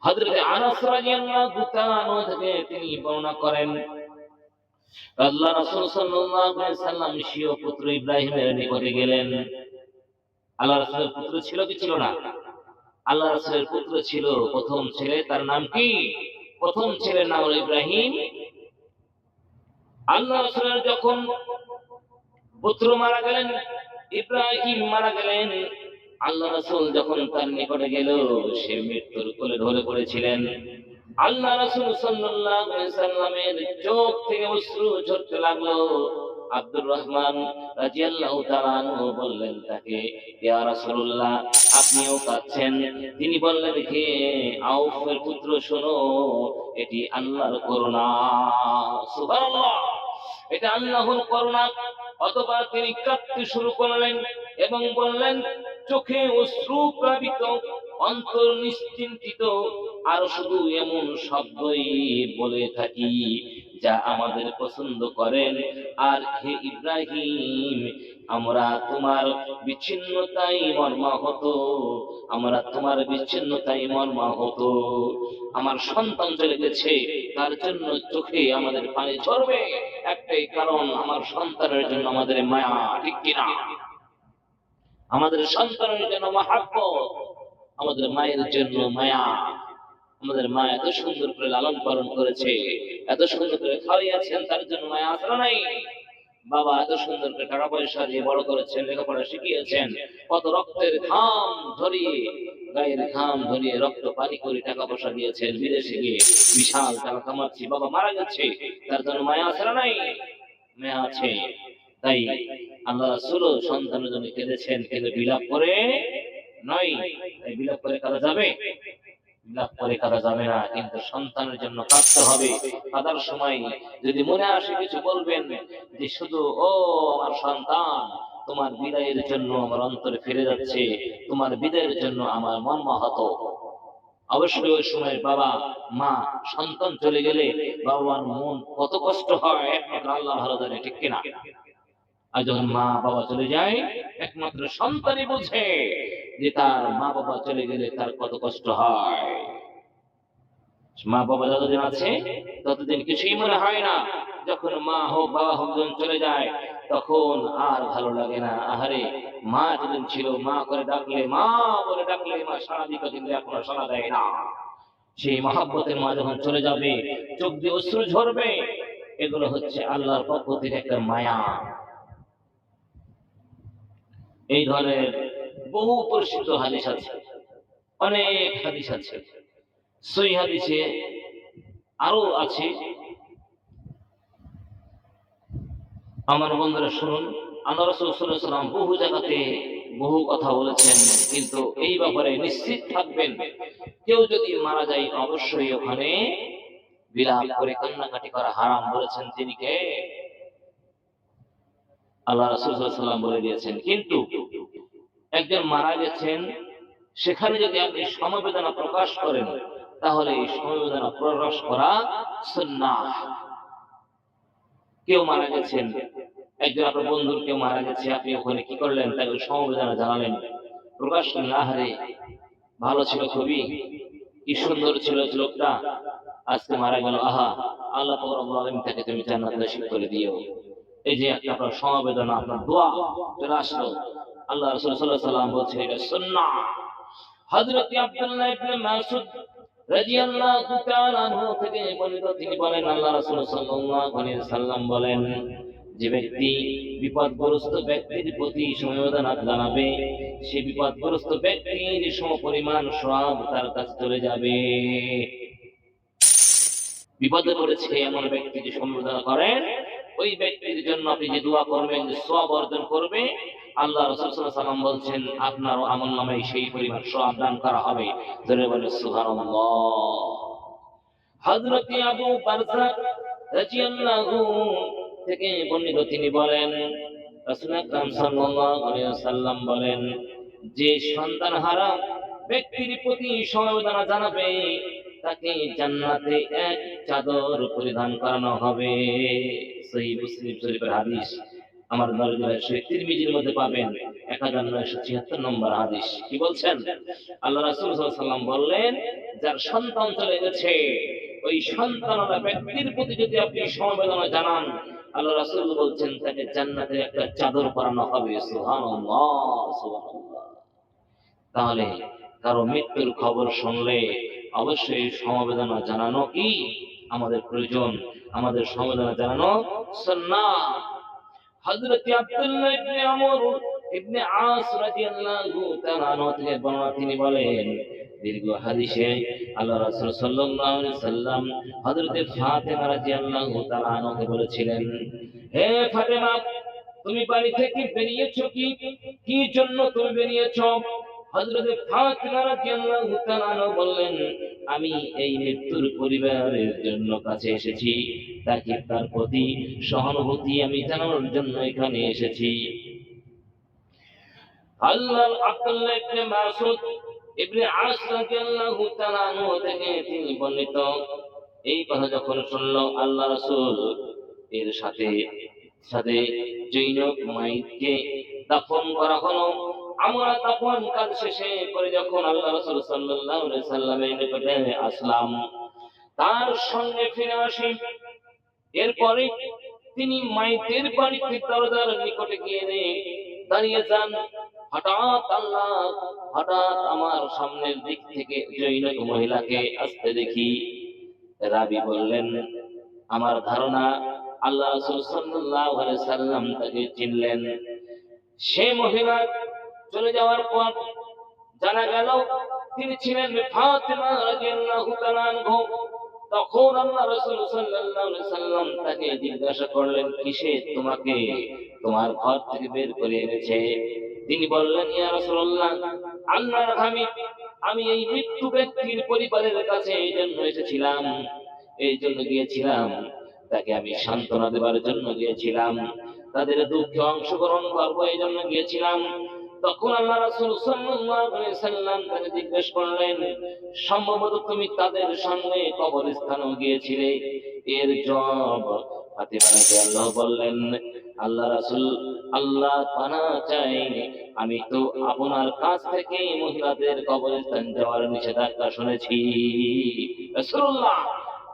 হযরত আনাস রাদিয়াল্লাহু তাআলা আনহু থেকে তিনি বর্ণনা করেন, আল্লাহ রাসূল সাল্লাল্লাহু আলাইহি সাল্লাম স্বীয় পুত্র ইব্রাহিমের নিকটে গেলেন। আল্লাহ রাসূলের পুত্র ছিল কি ছিল না? আল্লাহ রাসূলের পুত্র ছিল, প্রথম ছেলে, তার নাম কি? প্রথম ছেলের নাম হলো ইব্রাহিম। আল্লাহ রাসূলের যখন পুত্র মারা গেলেন, ইব্রাহিম মারা গেলেন, আল্লাহ রাসূল যখন তার নিকটে গেল, সে মৃত্যুর কোলে ঢলে পড়েছিলেন। আল্লাহ রাসূল সাল্লাল্লাহু আলাইহি সাল্লামের চোখ থেকে অশ্রু ঝরতে লাগলো। আব্দুর রহমান রাদিয়াল্লাহু তাআলা আনহু বললেন তাকে, ইয়া রাসূলুল্লাহ, আপনিও কাঁদছেন? তিনি বললেন, হে আউফের পুত্র, শোনো, এটি আল্লাহর করুণা। সুবহানাল্লাহ, এটা আল্লাহর করুণা। অতঃপর তিনি কাঁদতে শুরু করলেন এবং বললেন, চোখে অশ্রু প্লাবিত, অন্তর নিশ্চিন্তিত, আর শুধু এমন শব্দই বলে থাকি যা আমাদের পছন্দ করেন। আর হে ইব্রাহিম, আমরা তোমার বিচ্ছিন্নতাই মর্মাহত, আমরা তোমার বিচ্ছিন্নতাই মর্মাহত। আমার সন্তান চলে গেছে, তার জন্য চোখে আমাদের পানি ঝরবে, একটাই কারণ, আমার সন্তানের জন্য আমাদের মায়া, ঠিক কিনা? আমাদের সন্তানের জন্য মহাব্বত, আমাদের মায়ের জন্য মায়া। আমাদের মা এত সুন্দর করে লালন পালন করেছে, এত সুন্দর করে খাওয়াইয়াছেন, তার জন্য মায়া আসলে নাই? বাবা এত সুন্দর করে টাকা পয়সা দিয়ে বড় করেছেন, লেখাপড়া শিখিয়েছেন, কত রক্তের ঘাম ঝরিয়ে, গায়ের ঘাম ঝরিয়ে রক্ত পানি করে টাকা পয়সা দিয়েছেন, বিদেশে গিয়ে বিশাল টাকা কামাচ্ছি, বাবা মারা গেছে, তার জন্য মায়া আছে না নাই? মায়া আছে। তাই আল্লাহ রাসূল সন্তানের জন্য কেঁদেছেন, কিন্তু বিলাপ করে নয়। তাই বিলাপ করে কাঁদা যাবে? বিলাপ করে কাঁদা যাবে না, কিন্তু সন্তানের জন্য কাঁদতে হবে। কাঁদার সময় যদি মনে আসে কিছু বলবেন যে, শুধু ও আমার সন্তান, তোমার বিদায়ের জন্য আমার অন্তরে ফিরে যাচ্ছে, তোমার বিদায়ের জন্য আমার মন মাহাত। অবশ্যই ওই সময় বাবা মা সন্তান চলে গেলে বাবার মন কত কষ্ট হয় একমাত্র আল্লাহ ভালো জানে, ঠিক কিনা? আর যখন মা বাবা চলে যায়, একমাত্র সন্তানই বোঝে যে তার মা বাবা চলে গেলে তার কত কষ্ট হয়। মা বাবা যতদিন আছে ততদিন কিছুই মনে হয় না, যখন মা হোক বাবা হোক যখন চলে যায়, তখন আর ভালো লাগে না। আহারে, মা যেদিন ছিল, মা করে ডাকলে, মা বলে ডাকলে মা সাড়া দিত, কিন্তু এখন আর সাড়া দেয় না। সেই মহাব্বতের মা যখন চলে যাবে, চোখ দিয়ে অশ্রু ঝরবে, এগুলো হচ্ছে আল্লাহর পক্ষ থেকে একটা মায়া। এই ধরনের বহু পরিচিত হাদিস আছে, অনেক হাদিস আছে, সহিহ হাদিসে আরো আছে। আমার বন্ধুরা শুনুন, আল্লাহ রাসূল সাল্লাল্লাহু আলাইহি ওয়াসাল্লাম বহু জায়গাতে বহু কথা বলেছেন, কিন্তু এই ব্যাপারে নিশ্চিত থাকবেন, কেউ যদি মারা যায় অবশ্যই ওখানে বিলাপ করে কান্নাকাটি করা হারাম, বলেছেন তিনি কে? আল্লাহ রাসূল সাল্লাল্লাহু আলাইহি ওয়াসাল্লাম বলে দিয়েছেন। কিন্তু একজন মারা গেছেন, সেখানে যদি আপনি সমবেদনা প্রকাশ করেন, তাহলে এই সমবেদনা প্রকাশ করা সুন্নাহ। কেউ মারা গেছেন, একজন আপনার বন্ধুর কেউ মারা গেছে, আপনি ওখানে কি করলেন? তাকে সমবেদনা জানালেন, প্রকাশ করলেন, আহারে ভালো ছিল খুবই, কি সুন্দর ছিল লোকটা, আজকে মারা গেল। আহা, আল্লাহ পাক রব্বুল আলামিন তাকে তুমি জান্নাত নসিব করে দিও। এই যে একটা আপনার সমবেদনা, আপনার দোয়া চলে আসলো। আল্লাহ রাসূল সাল্লাল্লাহু আলাইহি ওয়াসাল্লাম বলছেন এটা সুন্নাহ। হযরত আব্দুল্লাহ ইবনে মাসউদ রাদিয়াল্লাহু তাআলা আনহু থেকে বর্ণিত, তিনি বলেন আল্লাহ রাসূল সাল্লাল্লাহু আলাইহি ওয়াসাল্লাম বলেন, যে ব্যক্তি বিপদগ্রস্ত ব্যক্তির প্রতি সমবেদনা জানাবে, সে বিপদগ্রস্ত ব্যক্তির সমপরিমাণ সওয়াব তার কাছে চলে যাবে। বিপদে পড়েছে এমন ব্যক্তি যে সমবেদনা করেন, ওই ব্যক্তির জন্য আপনি যে দোয়া করবেন, যে সওয়াব অর্জন করবে, আল্লাহ রাসূল সাল্লাল্লাহু আলাইহি ওয়াসাল্লাম বলছেন আপনার আমলনামায় সেই পরিমাণ সওয়াব দান করা হবে। জোরে বলে সুবহানাল্লাহ। হযরত আবু বারজা রাদিয়াল্লাহু থেকে বর্ণিত, তিনি বলেন রাসূল আকরাম সাল্লাল্লাহু আলাইহি ওয়াসাল্লাম বলেন, যে সন্তানহারা ব্যক্তির প্রতি সমবেদনা জানাবে, তাকে জান্নাতে এক চাদর পরিধান করানো হবে। সহিহ মুসলিম শরীফের হাদিস। আমার দরজা শরীফ তিরমিজির মধ্যে পাবেন 1976 নম্বর হাদিস। কি বলছেন? আল্লাহ রাসূল সাল্লাল্লাহু আলাইহি ওয়াসাল্লাম বললেন, যার সন্তান চলে গেছে, ওই সন্তানওয়ালা ব্যক্তির প্রতি যদি আপনি সমবেদনা জানান, আল্লাহ রাসূল বলছেন তাকে জান্নাতের একটা চাদর পরানো হবে। সুবহানাল্লাহ, সুবহানাল্লাহ। তাহলে কারো মৃত্যুর খবর শুনলে অবশ্যই সমবেদনা জানানো কি আমাদের প্রয়োজন, আমাদের সমবেদনা জানানো সুন্নাহ। হযরত আব্দুল্লাহ ইবনে আমর ইবনে আস রাদিয়াল্লাহু তাআলা আনহু থেকে বর্ণনা, তিনি বলেন দীর্ঘ হাদিসে আল্লাহ রাসূল সাল্লাল্লাহু আলাইহি সাল্লাম হযরত ফাতেমা রাদিয়াল্লাহু তাআলা আনহাকে বলেছিলেন, হে ফাতেমা, তুমি বাড়ি থেকে বেরিয়েছো কি, কি জন্য তুমি বেরিয়েছো? হযরত ফাতেমা রাদিয়াল্লাহু তাআলা আনহা বললেন, আমি এই মৃত্যুর পরিবারের জন্য কাছে এসেছি, তাকে তার প্রতি সহানুভূতি আমি জানানোর জন্য এখানে এসেছি। আল্লাহ আব্দুল্লাহ ইবনে মাসউদ ইবনে আস রাদিয়াল্লাহু তাআলা আনহু থেকে তিনি বর্ণিত, এই কথা যখন শুনলো আল্লাহ রাসূল এর সাথে সাথে জৈনব মাইতকে দাফন করা হলো। আমরা দাফন কাজ শেষে করে যখন আল্লাহ রাসূল সাল্লাল্লাহু আলাইহি সাল্লামের নিকটে আসলাম, তার সঙ্গে ফিরে আসি, এরপরে তিনি মাইতের বাড়িতে দরজার নিকটে গিয়ে দাঁড়িয়ে যান। হঠাৎ আমার সামনের দিক থেকে জৈনক মহিলাকে আসতে দেখি। রাবী বললেন, আমার ধারণা আল্লাহ রাসূল সাল্লাল্লাহু আলাইহি সাল্লাম তাকে চিনলেন। সে মহিলা চলে যাওয়ার পর জানা গেল তিনি ছিলেন ফাতেমা রাদিয়াল্লাহু তাআলা আনহা। তখন আল্লাহ রাসূল সাল্লাল্লাহু আলাইহি সাল্লাম তাকে জিজ্ঞাসা করলেন, কিসে তোমাকে তোমার ঘর থেকে বের করে এনেছে? তিনি বললেন, ইয়া রাসূলুল্লাহ, আল্লাহর হাবিব, আমি এই মৃত্যু ব্যক্তির পরিবারের কাছে এই জন্য এসেছিলাম, এই জন্য গিয়েছিলাম, তাকে আমি সান্ত্বনা দেবার জন্য গিয়েছিলাম, তাদের দুঃখে অংশগ্রহণ করবো এই জন্য গিয়েছিলাম। তখন আল্লাহ রাসূল সাল্লাল্লাহু আলাইহি সাল্লাম তাকে জিজ্ঞেস করলেন, সম্ভবত তুমি তাদের সঙ্গে কবরস্থানে গিয়েছিলে? এর জবাব ফাতিমা রাদিয়াল্লাহু বললেন, আল্লাহ রাসূল, আল্লাহ পানা চাই, আমি তো আপনার কাছ থেকে মহিলাদের কবরস্থান যাওয়ার নিষেধাজ্ঞা শুনেছি। রাসূলুল্লাহ,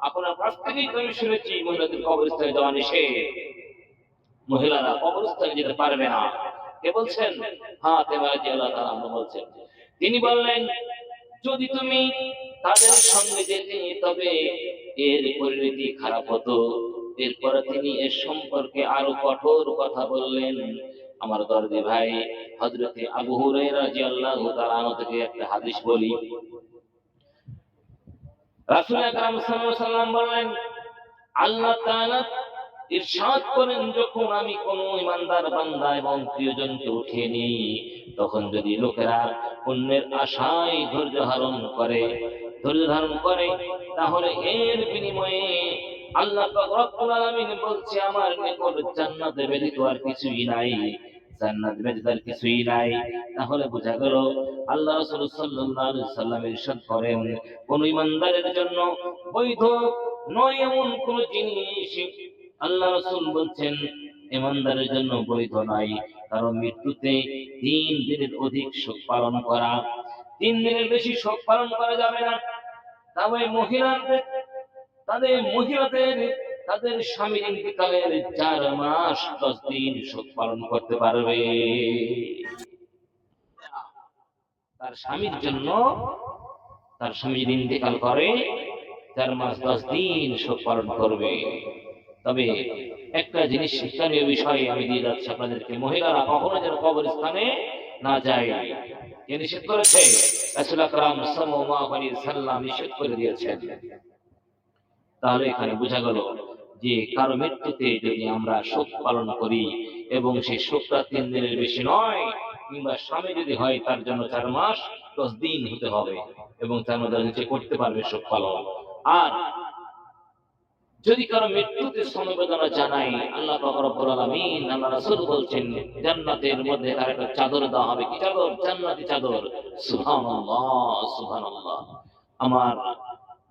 আপনার কাছ থেকেই তো আমি শুনেছি মহিলাদের কবরস্থানে যাওয়া নিষেধ, মহিলারা কবরস্থানে যেতে পারবে না। কে বলছেন? ফাতেমা রাদিয়াল্লাহু তাআলা আনহা বলছেন। তিনি বললেন, যদি তুমি তাদের সঙ্গে যেতে তবে এর পরিণতি খারাপ হতো। এরপরে তিনি এর সম্পর্কে আরো কঠোর কথা বললেন। আমার দরদি ভাই, হযরত আবু হুরায়রা রাদিয়াল্লাহু তাআলা আনহু থেকে একটা হাদিস বলি। রাসূল আকরাম সাল্লাল্লাহু আলাইহি সাল্লাম বললেন, আল্লাহ তাআলা ইরশাদ করেন, যখন আমি কোন ইমানদার বান্দা এবং প্রিয়জনকে উঠিয়ে নিই, তখন যদি লোকেরা পুণ্যের আশায় ধৈর্য ধারণ করে, তাহলে এর বিনিময়ে আল্লাহ পাক রব্বুল আলামিন বলছে, আমার নিকট জান্নাতে ব্যতীত আর কিছুই নাই, জান্নাত ব্যতীত আর কিছুই নাই। তাহলে বোঝা গেল আল্লাহ রাসূল সাল্লাল্লাহু আলাইহি সাল্লাম ইরশাদ করেন, কোন ইমানদারের জন্য বৈধ নয় এমন কোন জিনিস আল্লাহ রাসূল বলছেন ইমানদারের জন্য বৈধ নয়। কারণ মৃত্যুতে 3 দিনের অধিক শোক পালন করা, 3 দিনের বেশি শোক পালন করা যাবে না। তবে মহিলাদের তাদের স্বামীর ইন্তেকালের 4 মাস 10 দিন শোক পালন করতে পারবে। তার স্বামীর জন্য, তার স্বামী যদি ইন্তেকাল করে 4 মাস 10 দিন শোক পালন করবে। তবে একটা জিনিস শিক্ষণীয় বিষয় আমি দিয়ে যাচ্ছি আপনাদেরকে, মহিলারা কখনো যেন কবরস্থানে না যায়। কে নিষেধ করেছে? রাসূল আকরাম সাল্লাল্লাহু আলাইহি সাল্লাম নিষেধ করে দিয়েছেন। তাহলে এখানে বোঝা গেল যে কারো মৃত্যুতে যদি আমরা শোক পালন করি এবং সেই শোকটা 3 দিনের বেশি নয়, কিংবা স্বামী যদি হয় তার জন্য 4 মাস 10 দিন হতে হবে এবং তার মধ্যে নিচে করতে পারবে শোক পালন। আর যদি কারো মৃত্যুতে সমবেদনা জানাই, আল্লাহ পাক রব্বুল আলামিন, আল্লাহ রাসূল বলছেন জান্নাতের মধ্যে তার একটা চাদর দেওয়া হবে। কি চাদর? জান্নাতি চাদর। সুবহানাল্লাহ, সুবহানাল্লাহ। আমার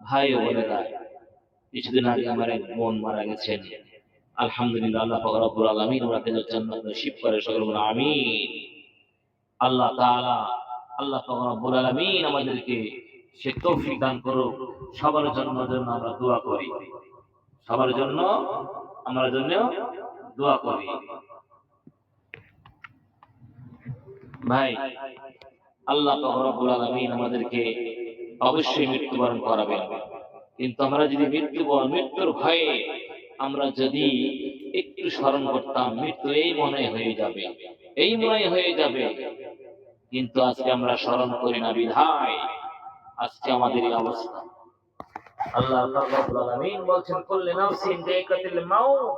ভাই ও বোনেরা, কিছুদিন আগে আমার এক বোন মারা গেছেন। আলহামদুলিল্লাহ, আল্লাহ পাক রব্বুল আলামিন ওনাকে জান্নাত নসিব করে, সকলে বলুন আমিন। আল্লাহ তাআলা, আল্লাহ পাক রব্বুল আলামিন আমাদেরকে সে তৌফিক দান করুক। সবার জন্য আমরা দোয়া করি, সবার জন্য আমরা দোয়া করি। ভাই, আল্লাহ পাক রব্বুল আলামিন আমাদেরকে অবশ্যই মৃত্যুবরণ করাবেন। কিন্তু আমরা যদি মৃত্যুর ভয়ে আমরা যদি একটু স্মরণ করতাম, মৃত্যু এই মনে হয়ে যাবে, এই মনে হয়ে যাবে, কিন্তু আজকে আমরা স্মরণ করি না বিধায় আজকে আমাদের এই অবস্থা। আল্লাহ পাক রব্বুল আলামিন বলেন, কুল্লু নাফসিন যায়কাতুল মাউত,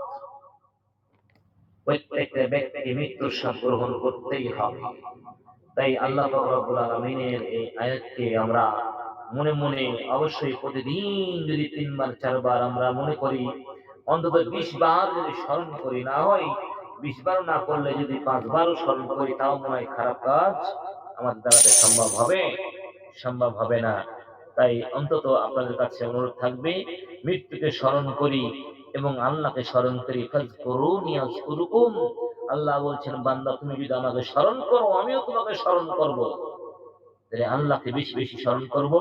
প্রত্যেকটা ব্যক্তিকে মৃত্যুর স্বাদ গ্রহণ করতেই হবে। তাই আল্লাহ পাক রব্বুল আলামিনের এই আয়াতকে আমরা মনে মনে অবশ্যই প্রতিদিন যদি 3 বার 4 বার আমরা মনে করি, অন্তত 20 বার যদি স্মরণ করি, না হয় 20 বার না করলে যদি 5 বারও স্মরণ করি, তাও মনে হয় খারাপ কাজ আমাদের দ্বারা সম্ভব হবে না। তাই অন্তত আপনাদের কাছে অনুরোধ থাকবে, মৃত্যুকে স্মরণ করি এবং আল্লাহকে স্মরণ করি। ফাযকুরুনি আযকুরুকুম। আল্লাহ বলছেন, বান্দা তুমি যদি আমাকে স্মরণ করো, আমিও তোমাকে স্মরণ করব। তাই আল্লাহকে বেশি বেশি স্মরণ করব,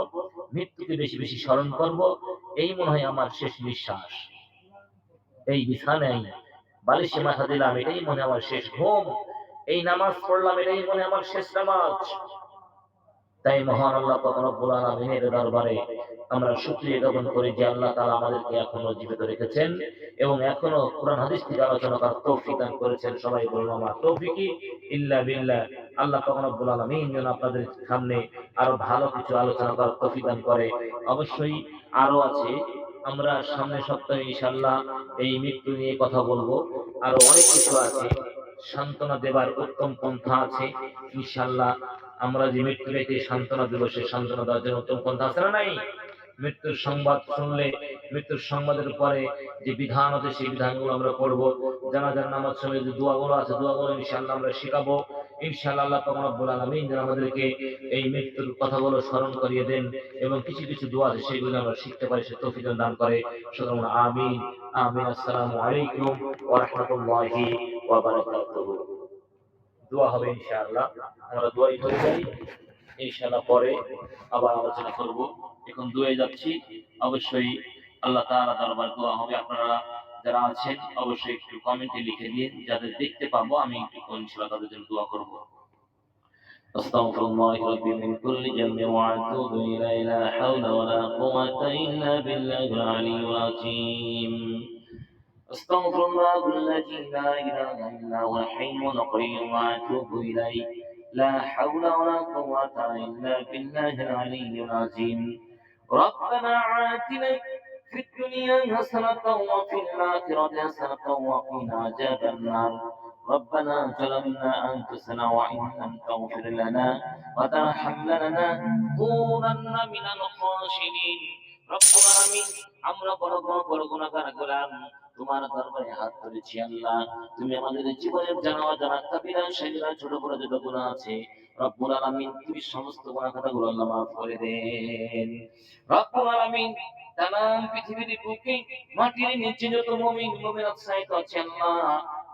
মৃত্যুকে বেশি বেশি স্মরণ করব। এই মনে হয় আমার শেষ নিঃশ্বাস, এই বিছানায় বালিশে মাথা দিলাম, এটাই মনে আমার শেষ ঘুম, এই নামাজ পড়লাম, এটাই মনে আমার শেষ নামাজ। তাই মহান আল্লাহ পাক রব্বুল আলামিনের দরবারে আমরা শুকরিয়া জ্ঞাপন করি যে আল্লাহ তাআলা আমাদেরকে এখনো জীবিত রেখেছেন এবং এখনো কোরআন হাদিস থেকে আলোচনা করার তৌফিক দান করেছেন। সবাই বলুন, আমার তৌফিকি ইল্লা বিল্লাহ। আল্লাহ পাক রব্বুল আলামিন যেন আপনাদের সামনে আরো ভালো কিছু আলোচনা করার তৌফিক দান করে। অবশ্যই আরো আছে, আমরা সামনের সপ্তাহে ইনশাআল্লাহ এই মৃত্যু নিয়ে কথা বলবো। আরো অনেক কিছু আছে, সান্ত্বনা দেবার উত্তম পন্থা আছে ইনশাআল্লাহ। আমরা যে মৃত্যুকে সান্ত্বনা দেব, সে সান্ত্বনা দেওয়ার জন্য উত্তম পন্থা আছে না নাই? মৃত্যুর সংবাদ শুনলে, মৃত্যুর সংবাদের পরে যে বিধান আছে সেই বিধানগুলো আমরা পড়বো। জানাজার নামাজ সময় যে দোয়াগুলো আছে, দোয়াগুলো ইনশাআল্লাহ আমরা শেখাবো। ইনশাআল্লাহ আল্লাহ পাক রব্বুল আলামিন যেন আমাদেরকে এই মৃত্যুর কথাগুলো স্মরণ করিয়ে দেন এবং কিছু কিছু দোয়া আছে সেগুলো আমরা শিখতে পারি, সে তৌফিক দান করে। সুতরাং আমিন, আমিন। আসসালামু আলাইকুম ওয়া রাহমাতুল্লাহি ওয়া বারাকাতুহু। দোয়া হবে ইনশাআল্লাহ, আমরা দোয়াই করে যাই, ইনশাআল্লাহ পরে আবার আলোচনা করব। এখন দোয়ায় যাচ্ছি, অবশ্যই আল্লাহ তাআলা দরবার দোয়া হবে। আপনারা যারা আছেন অবশ্যই একটু কমেন্টে লিখে দিন, যাদের দেখতে পাবো আমি একটু ইনশাআল্লাহ তাদের জন্য দোয়া করব। আস্তাগফিরুল্লাহ রাব্বি মিন কুল্লি যামবি ওয়া আতুবু ইলাইহি, লা হাওলা ওয়া লা কুওয়াতা ইল্লা বিল্লাহিল আলিয়্যিল আযীম। أستغفر الله الذي لا إله إلا هو الحي القيوم وأتوب إليه، لا حول ولا قوة إلا بالله العلي العظيم. ربنا آتنا في الدنيا حسنة وفي الآخرة حسنة وقنا عذاب النار. ربنا ظلمنا أنفسنا وإن لم تغفر لنا وترحمنا لنكونن من الخاسرين. রব্বুল আলামিন, আমরা বড় গুনাহগার গোলাম, তোমার দরবারে হাত তুলেছি আল্লাহ। তুমি আমাদের জীবনের জানা অজানা কাবিরা সাগীরা ছোট বড় যত গুনাহ আছে রব্বুল আলামিন, তুমি সমস্ত গুনাহ খাতাগুলো আল্লাহ মাফ করে দেন। রব্বুল আলামিন, তামাম পৃথিবীর বুকে মাটির নিচে যত মুমিন মুমিনাত সাইত আছে আল্লাহ,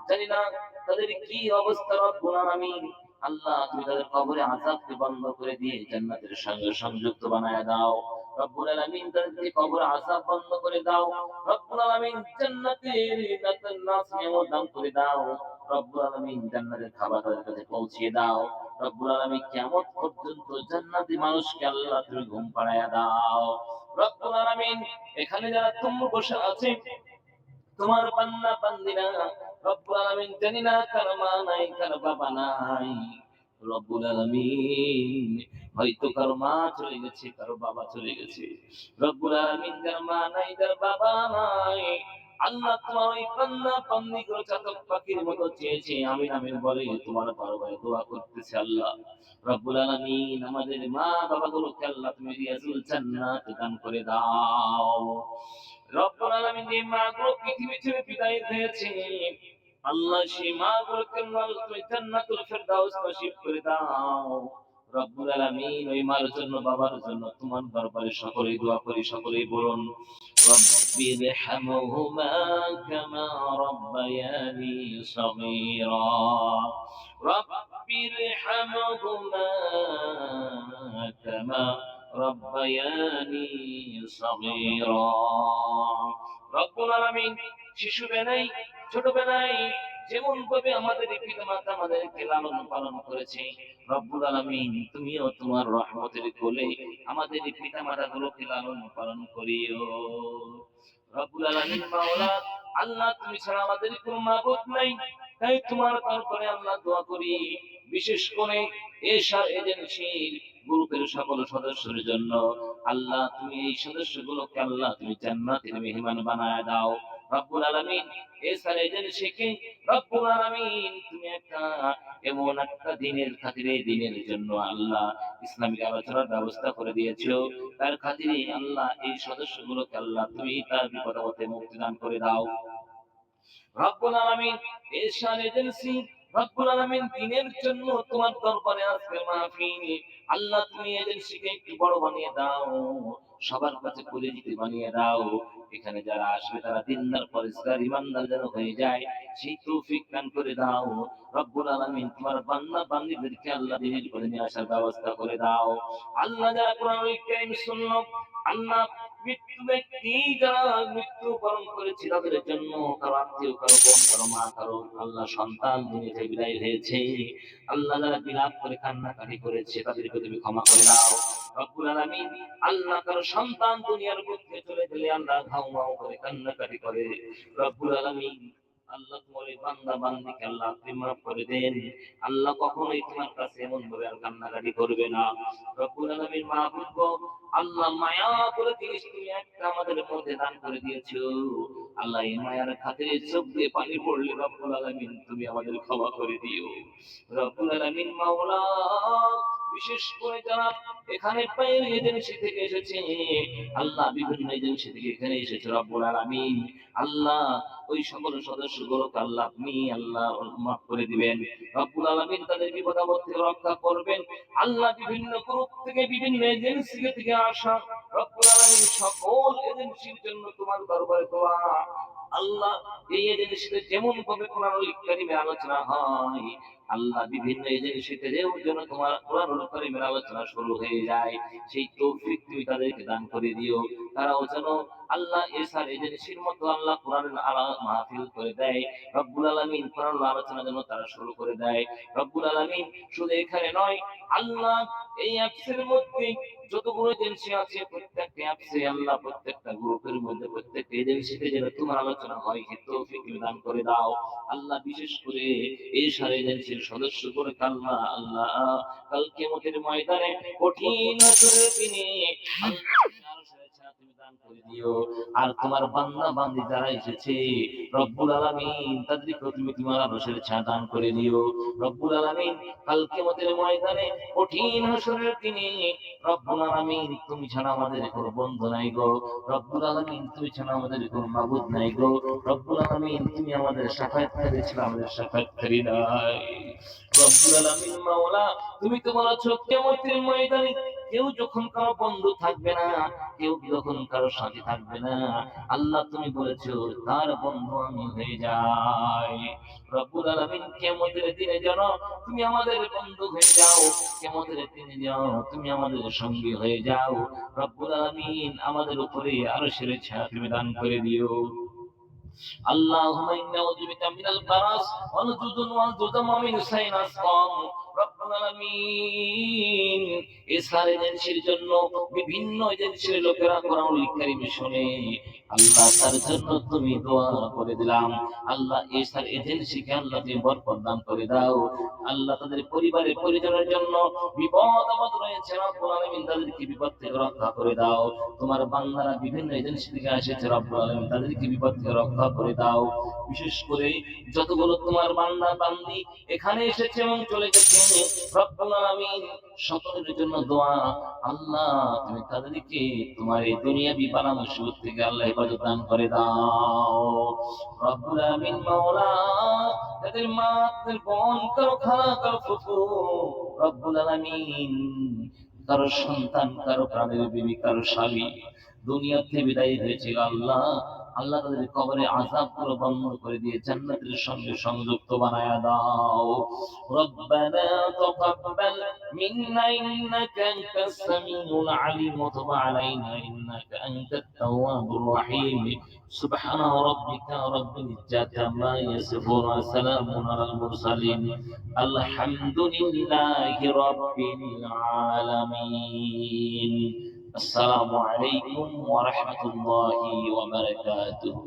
জানি না তাদের কি অবস্থা। রব্বুল আলামিন আল্লাহ তুমি তাদের কবরে আযাবকে বন্ধ করে দিয়ে জান্নাতের সঙ্গে সংযুক্ত বানায় দাও। রব্বুল আলামিন তাদেরকে কবর আযাব বন্ধ করে দাও। রব্বুল আলামিন জান্নাতের নাসিম দান করে দাও। রব্বুল আলামিন জান্নাতের খাবার তাদের কাছে পৌঁছিয়ে দাও। রব্বুল আলামিন কিয়ামত পর্যন্ত জান্নাতি মানুষকে আল্লাহ তুমি ঘুম পাড়ায়া দাও। রব্বুল আলামিন এখানে যারা তুমি বসে আছে তোমার বান্দা বান্দিরা, রব্বুল আলামিন জানি না কার মা নাই কার বাবা নাই। রব্বুল আলামিন হয়তো কারো মা চলে গেছে কারো বাবা চলে গেছে। রব্বুল আলামিন যার মা নাই যার বাবা নাই, আল্লাহ তোমার ওই বান্দা বান্দিগুলো চাতক পাখির মতো চেয়েছে আমিন আমিন বলে তোমার দরবারে দোয়া করতেছে। আল্লাহ রব্বুল আলামিন আমাদের মা বাবাগুলোকে আল্লাহ তুমি রিয়াজুল জান্নাত দান করে দাও। রব্বুল আলামিন যে মাগুলো পৃথিবী ছেড়ে বিদায় হয়েছে, আল্লাহ সেই মাগুলোকে তুমি জান্নাতুল ফেরদাউস নসিব করে দাও। রব্বুল আলামিন ওই মার জন্য বাবার জন্য তোমার দরবারে সকলেই দোয়া করি, সকলেই বলুন রব্বিরহামহুমা কামা রাব্বায়ানি সগীরা। রব্বিরহামহুমা কামা রব্বায়ানি সগীরা। রব্বুল আলামিন শিশুবেলায় ছোটবেলায় যেমন ভাবে আমাদের পিতামাতা আমাদেরকে লালন পালন করেছে, রব্বুল আলামিন তুমিও তোমার রহমতের কোলে আমাদের পিতামাতা গুলোকে লালন পালন করিও। রব্বুল আলামিন মাওলা আল্লাহ তুমি ছাড়া আমাদের কোনো মাবুদ নাই, তাই তোমার দরবারে আল্লাহ দোয়া করি বিশেষ করে এশা এজেন্সির গ্রুপের সকল সদস্যদের জন্য আল্লাহ তুমি এই সদস্যগুলোকে আল্লাহ তুমি জান্নাতের মেহমান বানায় দাও। রব্বুল আলামিন এশা এজেন্সিকে রব্বুল আলামিন তুমি এমন একটা দিনের খাতিরে দিনের জন্য আল্লাহ ইসলামিক আলোচনার ব্যবস্থা করে দিয়েছো, তার খাতিরে আল্লাহ এই সদস্যগুলোকে আল্লাহ তুমি তার বিপদ হতে মুক্তি দান করে দাও। রব্বুল আলামিন এরশাদ এজেন্সি রব্বুল আলামিন দিনের জন্য তোমার দরবারে আজকের মাহফিল আল্লাহ তুমি এজেন্সিকে একটু বড় বানিয়ে দাও, সবার কাছে পরিচিতি বানিয়ে দাও। এখানে যারা আসবে তারা দিনদার পরিষ্কার ইমানদার যেন হয়ে যায় সেই তৌফিক দান করে দাও। রব্বুল আলামিন তোমার বান্দা বান্দীদেরকে আল্লাহ দিনের পথে নিয়ে আসার ব্যবস্থা করে দাও। আল্লাহ যারা কোরআনুল কারীম শুনলো, আল্লাহ মৃত্যু ব্যক্তি যারা মৃত্যু বরণ করেছে তাদের জন্য কারো আত্মীয় কারো বোন কারো মা কারো আল্লাহ সন্তান দুনিয়া থেকে বিদায় হয়েছে, আল্লাহ যারা বিলাপ করে কান্নাকাটি করেছে তাদেরকে তুমি ক্ষমা করে দাও। রব্বুল আলামিন আল্লাহ কারো সন্তান দুনিয়ার বুকে চলে গেলে আল্লাহ ঘাউ ঘাউ করে কান্নাকাটি করে, রব্বুল আলামিন আল্লাহ তোমার এই বান্দা বান্দিকে আল্লাহ আপনি মাফ করে দেন। আল্লাহ কখনোই তোমার কাছে এমন ভাবে আর কান্নাকাটি করবে না। রব্বুল আলামিন মাহবুব গো, আল্লাহ মায়া করে জিনিস তুমি একটা আমাদের মধ্যে দান করে দিয়েছো। আল্লাহ এই মায়ার খাতিরে চোখ দিয়ে পানি পড়লে রব্বুল আলামিন তুমি আমাদের ক্ষমা করে দিও। রব্বুল আলামিন মাওলা বিশেষ করে যারা এখানে পায়ের এজেন্সি থেকে এসেছে, আল্লাহ বিভিন্ন এজেন্সি থেকে এখানে এসেছে রব্বুল আলামিন আল্লাহ ওই সকল সদস্যগুলোকে আল্লাহ আপনি আল্লাহ মাফ করে দিবেন। রব্বুল আলামিন তাদের বিপদ আপদ থেকে রক্ষা করবেন। আল্লাহ বিভিন্ন গ্রুপ থেকে বিভিন্ন এজেন্সি থেকে আসা রব্বুল আলামিন সকল এজেন্সির জন্য তোমার দরবারে দোয়া। আল্লাহ এই এজেন্সিতে যেমন ভাবে কোরআনুল কারীমের আলোচনা হয়, আল্লাহ বিভিন্ন এজেন্সিতে যেন তোমার কোরআনুল কারীমের আলোচনা শুরু হয়ে যায় সেই তৌফিক তুমি তাদেরকে দান করে দিও। তারাও যেন আল্লাহ এসার এজেন্সির মতো আল্লাহ কোরআনের মাহফিল করে দেয়। রব্বুল আলামিন কোরআনুল আলোচনা যেন তারা শুরু করে দেয়। রব্বুল আলামিন শুধু এখানে নয় আল্লাহ এই অ্যাপসের মধ্যে যতগুলো এজেন্সি আছে প্রত্যেকটা অ্যাপসে আল্লাহ প্রত্যেকটা গ্রুপের মধ্যে প্রত্যেকটা এজেন্সিতে যেন তোমার আলোচনা হয় সে তৌফিক দান করে দাও। আল্লাহ বিশেষ করে এই সারা এজেন্সির সদস্যগুলো আল্লাহ আল্লাহ কাল কিয়ামতের ময়দানে কঠিন হাসরের দিনে তুমি দান করে দিও। আর তোমার বান্দা বান্দি যারা এসেছে রব্বুল আলামিন তাদেরকে তুমি তোমার আরশের ছায়া দান করে দিও। রব্বুল আলামিন কাল কিয়ামতের ময়দানে কঠিন হাসরের দিনে রব্বুল আলামিন তুমি ছাড়া আমাদের কোনো বন্ধু নাই গো। রব্বুল আলামিন তুমি ছাড়া আমাদের কোনো মাবুদ নাই গো। রব্বুল আলামিন তুমি আমাদের শাফায়াতকারী ছিল, আমাদের শাফায়াতকারী নাই। রব্বুল আলামিন মাওলা তুমি তো বলেছো কিয়ামতের ময়দানে কেউ যখন কারো বন্ধু থাকবে না, কেউ যখন কারো সাথী থাকবে না, আল্লাহ তুমি বলেছো তার বন্ধু আমি হয়ে যাই। রব্বুল আলামিন কিয়ামতের দিনে যেন তুমি আমাদের বন্ধু হয়ে যাও, কিয়ামতের দিনে যাও তুমি আমাদের সঙ্গী হয়ে যাও। রব্বুল আলামিন আমাদের উপরে আরশের ছায়া তুমি দান করে দিও। আল্লাহুম্মা ইন্না আউযু বিকা মিনাল বারাস ওয়াল জুদুন ওয়াল জুদাম ওয়া মিন সাইয়িল আসকাম। রব্বুল আলামিন ইসরার এজেন্সির জন্য বিভিন্ন এজেন্সির লোকেরা কোরআনুল কারীম শুনে, আল্লাহ তার জন্য তুমি দোয়া করে দিলাম। আল্লাহ ইসরার এজেন্সিকে আল্লাহ তুমি বরকত দান করে দাও। আল্লাহ তাদের পরিবারের পরিজনের জন্য বিপদ আপদ রয়েছে, রব্বুল আলামিন তাদেরকে বিপদ থেকে রক্ষা করে দাও। তোমার বান্দারা বিভিন্ন এজেন্সি থেকে এসেছে, রব্বুল আলামিন তাদেরকে বিপদ থেকে রক্ষা করে দাও। বিশেষ করে যতগুলো তোমার বান্দা বান্দি এখানে এসেছে এবং চলে গেছে, রব্বুল আলামিন সকলের জন্য দোয়া। আল্লাহ তুমি তাদেরকে তোমার এই দুনিয়াবি বালা মুসিবত থেকে আল্লাহ হেফাজত দান করে দাও। রব্বুল আলামিন মাওলা তাদের মা, তাদের বোন, কারো খালা, কারো ফুফু, রব্বুল আলামিন কারো সন্তান, কারো প্রাণের বিবি, কারো স্বামী দুনিয়াতে বিদায় হয়েছে, আল্লাহ আল্লাহ তাদের কবরে আযাব গুলো বন্ধ করে দিয়ে জান্নাতের সঙ্গে সংযুক্ত বানায়া দাও। রব্বানা তাকাব্বাল মিন্না ইন্নাকা আনতাস সামিউল আলিম ওয়া তুব আলাইনা ইন্নাকা আনতাত তাওয়াবুর রহিম। সুবহানা রাব্বিকা রাব্বিল ইজ্জাতি আম্মা ইয়াসিফুন ওয়া সালামুন আলাল মুরসালিন আলহামদুলিল্লাহি রাব্বিল আলামিন। আসসালামু আলাইকুম ওয়া রাহমাতুল্লাহি ওয়া বারাকাতুহু।